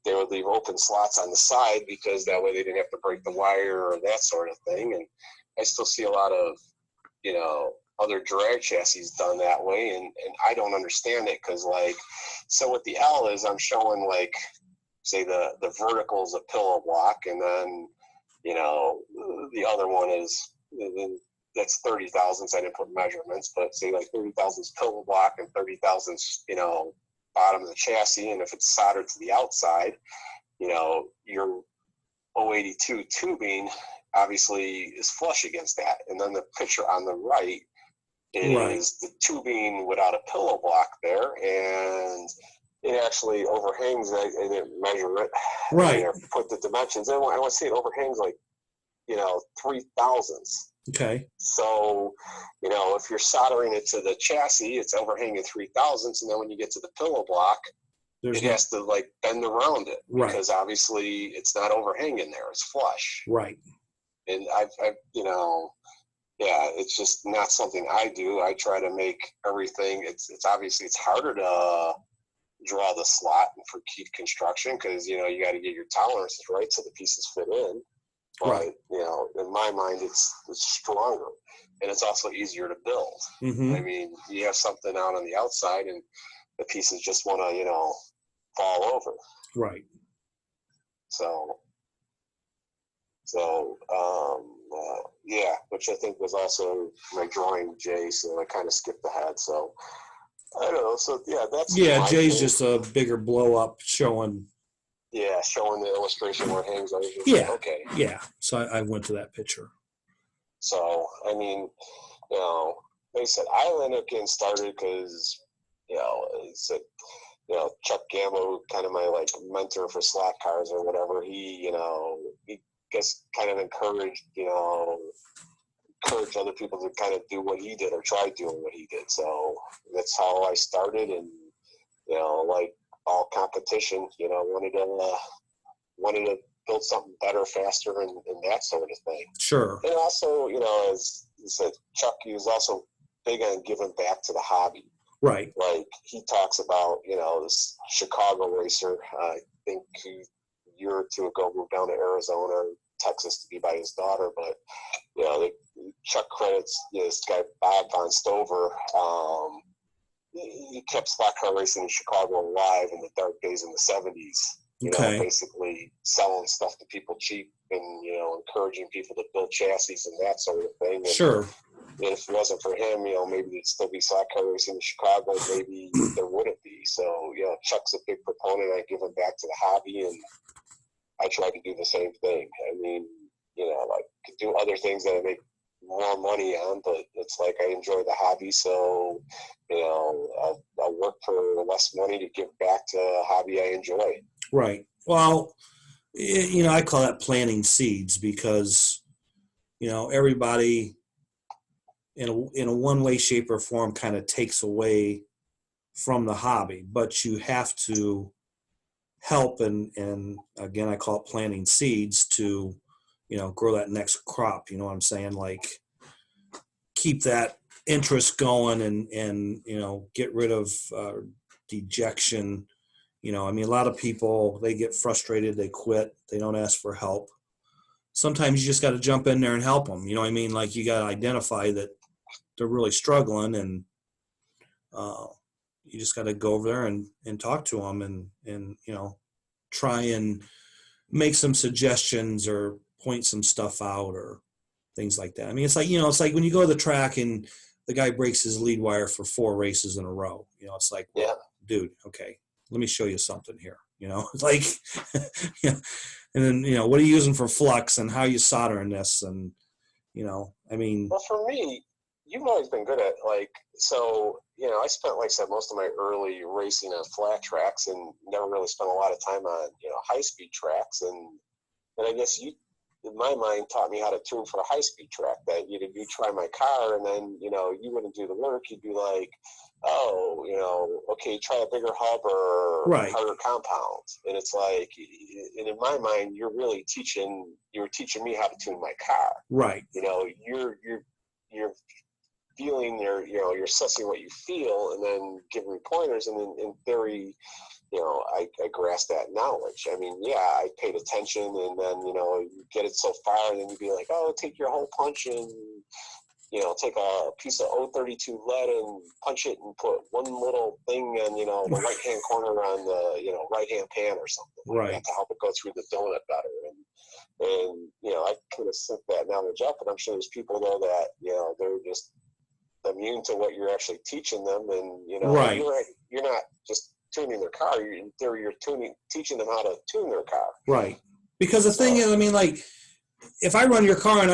they would leave open slots on the side because that way they didn't have to break the wire or that sort of thing. And I still see a lot of, other drag chassis done that way, and I don't understand it because, so with the L is I'm showing, say the vertical is a pillow block, and then the other one is, that's 30 thousandths. I didn't put measurements, but say 30 thousandths pillow block and 30 thousandths, bottom of the chassis. And if it's soldered to the outside, your 082 tubing obviously is flush against that. And then the picture on the right is the tubing without a pillow block there, and it actually overhangs. I didn't measure it. Right. I put the dimensions. I want to say it overhangs 3 thousandths. Okay. So, if you're soldering it to the chassis, it's overhanging 3 thousandths, and then when you get to the pillow block, it has to bend around it, because obviously it's not overhanging there; it's flush. Right. And I've it's just not something I do. I try to make everything. It's obviously it's harder to draw the slot for key construction because you got to get your tolerances right so the pieces fit in. But in my mind, it's stronger, and it's also easier to build. Mm-hmm. I mean, you have something out on the outside, and the pieces just want to fall over. Right. Which I think was also my drawing J, so I kind of skipped ahead. So I don't know. So that's J's thing. Just a bigger blow up showing. Yeah, showing the illustration where it hangs over. Yeah. Okay. Yeah. So I went to that picture. So I mean, like I said, I ended up getting started because Chuck Gamble, kind of my mentor for slot cars or whatever. He just kind of encouraged other people to kind of do what he did or try doing what he did. So that's how I started, and all competition, wanted to build something better, faster, and that sort of thing. Sure. And also, as you said, Chuck, he was also big on giving back to the hobby. Right. He talks about, this Chicago racer, I think a year or two ago moved down to Arizona, Texas to be by his daughter, but, Chuck credits this guy, Bob Von Stover. He kept slot car racing in Chicago alive in the dark days in the 70s. Basically selling stuff to people cheap and, encouraging people to build chassis and that sort of thing. And, sure. And if it wasn't for him, maybe there'd still be slot car racing in Chicago. Maybe there wouldn't be. So, Chuck's a big proponent. I give him back to the hobby, and I try to do the same thing. I mean, could do other things that I make more money on, but it's I enjoy the hobby, so I'll work for less money to give back to a hobby I enjoy. Right. Well, I call that planting seeds because everybody in a one way, shape, or form kind of takes away from the hobby. But you have to help, and again, I call it planting seeds to, grow that next crop. You know what I'm saying? Like, keep that interest going, and get rid of dejection. I mean, a lot of people, they get frustrated, they quit, they don't ask for help. Sometimes you just got to jump in there and help them. You know what I mean? Like, you got to identify that they're really struggling, and you just got to go over there and talk to them, and try and make some suggestions or point some stuff out or things like that. I mean, it's like when you go to the track and the guy breaks his lead wire for 4 races in a row. It's like, Yeah. Dude, okay, let me show you something here. It's like, and then, what are you using for flux, and how are you soldering this? And, I mean. Well, for me, you've always been good at, like, so, I spent, like I said, most of my early racing on flat tracks and never really spent a lot of time on, high-speed tracks. And I guess you, in my mind, taught me how to tune for a high-speed track. That you try my car, and then, you wouldn't do the work. You'd be like, oh, okay, try a bigger hub or Right. harder compound. And it's like, and in my mind, you were teaching me how to tune my car. Right. You're feeling you're assessing what you feel, and then giving me pointers, and then in theory, I grasped that knowledge. I mean, yeah, I paid attention, and then, you get it so far, and then you'd be like, oh, take your hole punch and, take a piece of O32 lead and punch it and put one little thing in, the right-hand corner on the, right-hand pan or something like Right. that to help it go through the donut better. And I kind of set that knowledge up, and I'm sure there's people, though, that, they're just immune to what you're actually teaching them, and, Right. you're not just tuning their car. In theory, you're teaching them how to tune their car. Right. Because the thing is, I mean, like, if I run your car and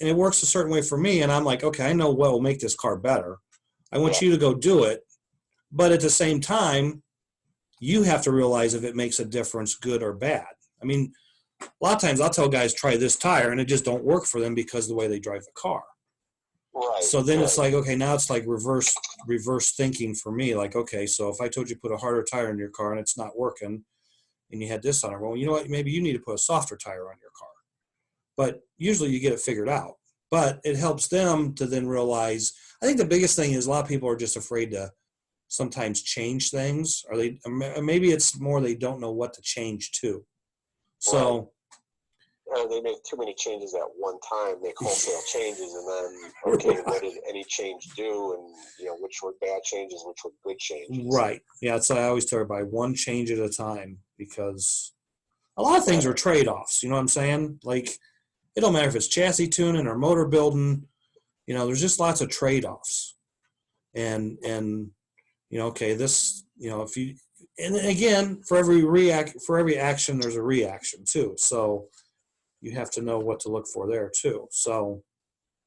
it works a certain way for me, and I'm like, okay, I know what will make this car better, I want you to go do it. But at the same time, you have to realize if it makes a difference, good or bad. I mean, a lot of times I'll tell guys, try this tire, and it just don't work for them because of the way they drive the car. Right. So then it's like, okay, now it's like reverse thinking for me. Like, okay, so if I told you put a harder tire in your car and it's not working, and you had this on it, well, you know what? Maybe you need to put a softer tire on your car. But usually you get it figured out. But it helps them to then realize. I think the biggest thing is a lot of people are just afraid to sometimes change things, or maybe it's more they don't know what to change to. So. Right. They make too many changes at one time, make wholesale changes, and then, okay, what did any change do? And, which were bad changes, which were good changes. Right. Yeah, so I always tell everybody, one change at a time, because a lot of things are trade-offs. You know what I'm saying? Like, it don't matter if it's chassis tuning or motor building. There's just lots of trade-offs. And okay, this, if you, and again, for every action, there's a reaction too. So you have to know what to look for there too. So.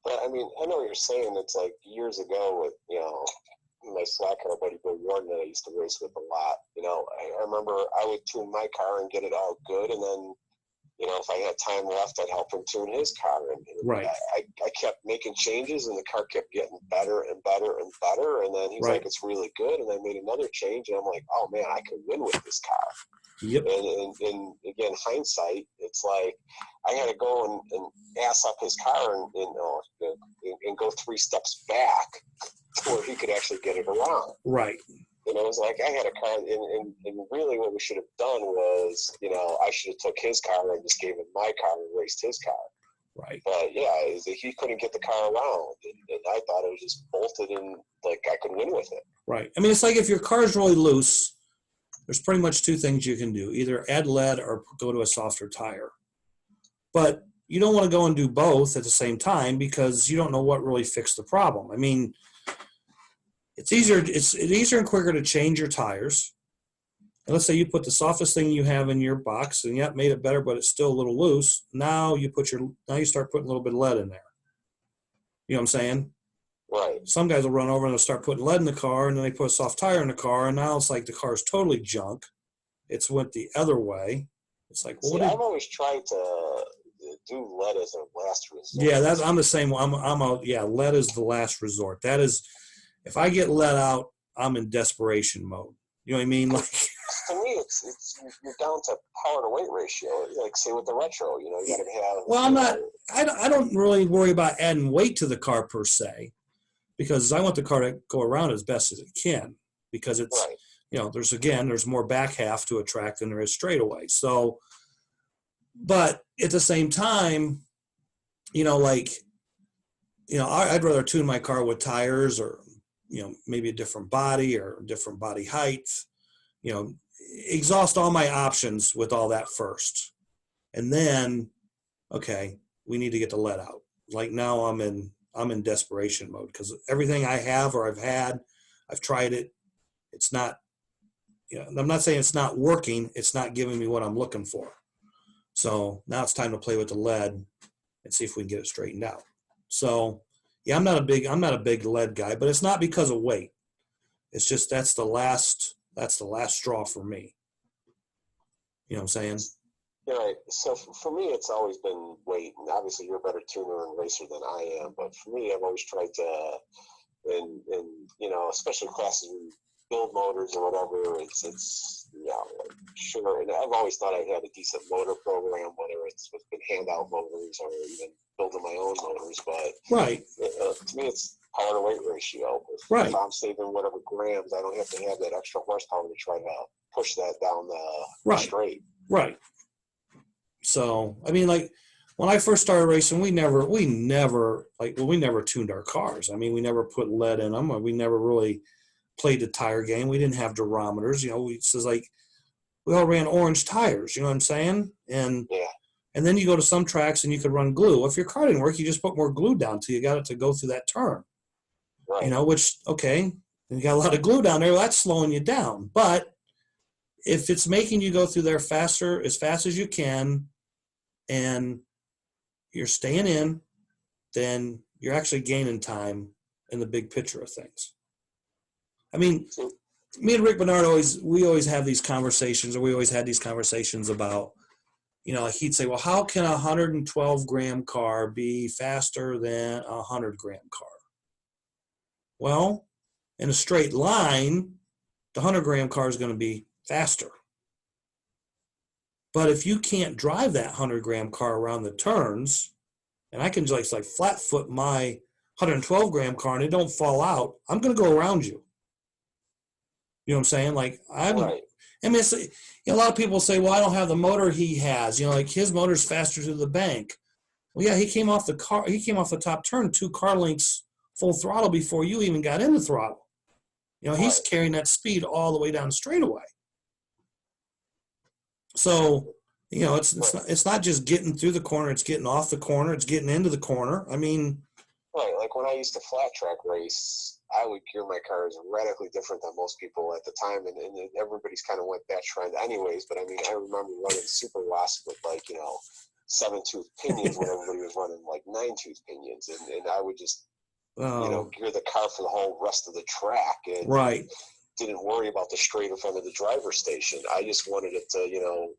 Yeah, I mean, I know what you're saying. It's like years ago with, my slack car buddy Bill Warden that I used to race with a lot. I remember I would tune my car and get it all good, and then, if I had time left, I'd help him tune his car. And right. I kept making changes, and the car kept getting better and better and better. And then he's right. like, it's really good. And I made another change, and I'm like, oh man, I could win with this car. Yep. And again, hindsight, it's like I had to go and ass up his car and go 3 steps back to where he could actually get it around. Right. And it was like I had a car, and really what we should have done was, I should have took his car and just gave him my car and raced his car. Right. But yeah, he couldn't get the car around, and I thought it was just bolted, and like I could win with it. Right. I mean, it's like if your car is really loose, there's pretty much 2 things you can do: either add lead or go to a softer tire. But you don't want to go and do both at the same time, because you don't know what really fixed the problem. I mean, it's easier and quicker to change your tires. And let's say you put the softest thing you have in your box, and yet made it better, but it's still a little loose. Now you start putting a little bit of lead in there. You know what I'm saying? Right. Some guys will run over and they'll start putting lead in the car, and then they put a soft tire in the car, and now it's like the car is totally junk. It's went the other way. It's like, well, I've always tried to do lead as a last resort. Yeah, I'm the same. Lead is the last resort. That is, if I get lead out, I'm in desperation mode. You know what I mean? Like, to me, it's you're down to power to weight ratio. Like say with the retro, you got to have. Well, I'm not. I don't really worry about adding weight to the car per se, because I want the car to go around as best as it can. Because it's right. there's more back half to a track than there is straightaway. So, but at the same time, I'd rather tune my car with tires or, maybe a different body or different body height, exhaust all my options with all that first. And then, okay, we need to get the lead out. Like now I'm in desperation mode because everything I have or I've tried it. It's not, I'm not saying it's not working. It's not giving me what I'm looking for. So now it's time to play with the lead and see if we can get it straightened out. So yeah, I'm not a big lead guy, but it's not because of weight. It's just that's the last straw for me. You know what I'm saying? You're right. So for me, it's always been weight, and obviously you're a better tuner and racer than I am. But for me, I've always tried to, and especially classes where you build motors or whatever. It's sure. And I've always thought I had a decent motor program, whether it's been handout motors or even building my own motors. But to me, it's power to weight ratio. If I'm saving whatever grams, I don't have to have that extra horsepower to try to push that down the straight. Right. So, I mean, like when I first started racing, we never tuned our cars. I mean, we never put lead in them. We never really played the tire game. We didn't have durometers. We all ran orange tires. You know what I'm saying? And then you go to some tracks and you could run glue. If your car didn't work, you just put more glue down till you got it to go through that turn. Right. You got a lot of glue down there. That's slowing you down. But if it's making you go through there faster, as fast as you can, and you're staying in, then you're actually gaining time in the big picture of things. I mean, me and Rick Bernardo always have these conversations, or we always had these conversations about, he'd say, well, how can a 112 gram car be faster than a 100 gram car? Well, in a straight line, the 100 gram car is going to be faster. But if you can't drive that 100 gram car around the turns, and I can just like flat foot my 112 gram car and it don't fall out, I'm going to go around you. You know what I'm saying? Like a lot of people say, well, I don't have the motor he has. Like his motor's faster to the bank. Well, yeah, he came off the top turn 2 car lengths full throttle before you even got in the throttle. He's carrying that speed all the way down straightaway. So, it's not just getting through the corner, it's getting off the corner, it's getting into the corner. I mean, right, like when I used to flat track race, I would gear my cars radically different than most people at the time, and everybody's kind of went that trend anyways. But I mean, I remember running Super Wasp with 7-tooth pinions when everybody was running 9-tooth pinions, and I would just gear the car for the whole rest of the track, and didn't worry about the straight in front of the driver's station. I just wanted it to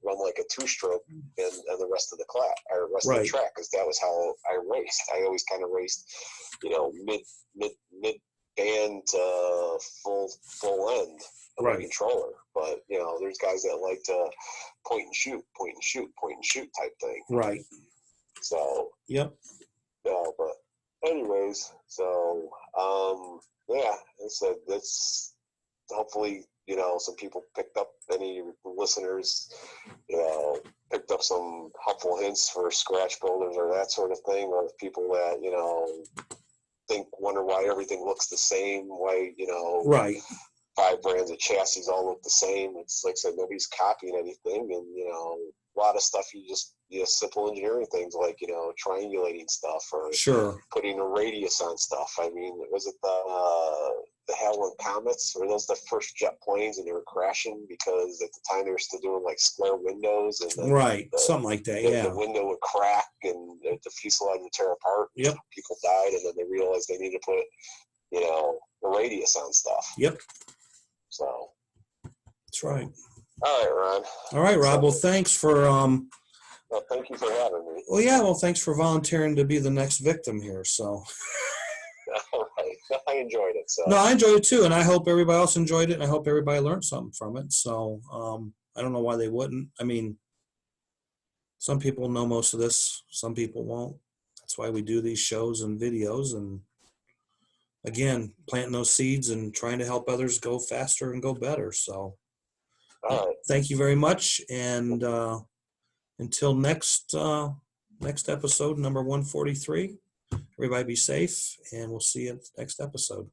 run like a 2-stroke and the rest of the class or rest of the track, because that was how I raced. I always kind of raced mid band to full end of my controller. But there's guys that like to point and shoot type thing. Right. So yep. But anyways, so I said that's hopefully some people picked up, any listeners picked up some helpful hints for scratch builders or that sort of thing, or people that wonder why everything looks the same, why 5 brands of chassis all look the same. It's like I said, nobody's copying anything, and a lot of stuff you just simple engineering things like triangulating stuff or putting a radius on stuff. I mean, was it the Howland Comets? Were those the first jet planes and they were crashing because at the time they were still doing square windows, and something like that. The window would crack and the fuselage would tear apart. Yep. People died, and then they realized they needed to put the radius on stuff. Yep. So that's right. All right, Ron. All right, Rob. Well, thanks for Well, thank you for having me. Well, yeah. Well, thanks for volunteering to be the next victim here. So. All right. I enjoyed it. So. No, I enjoyed it too, and I hope everybody else enjoyed it, and I hope everybody learned something from it. So I don't know why they wouldn't. I mean, some people know most of this, some people won't. That's why we do these shows and videos, and again, planting those seeds and trying to help others go faster and go better. So All right. thank you very much, and until next episode, number 143, everybody be safe, and we'll see you at the next episode.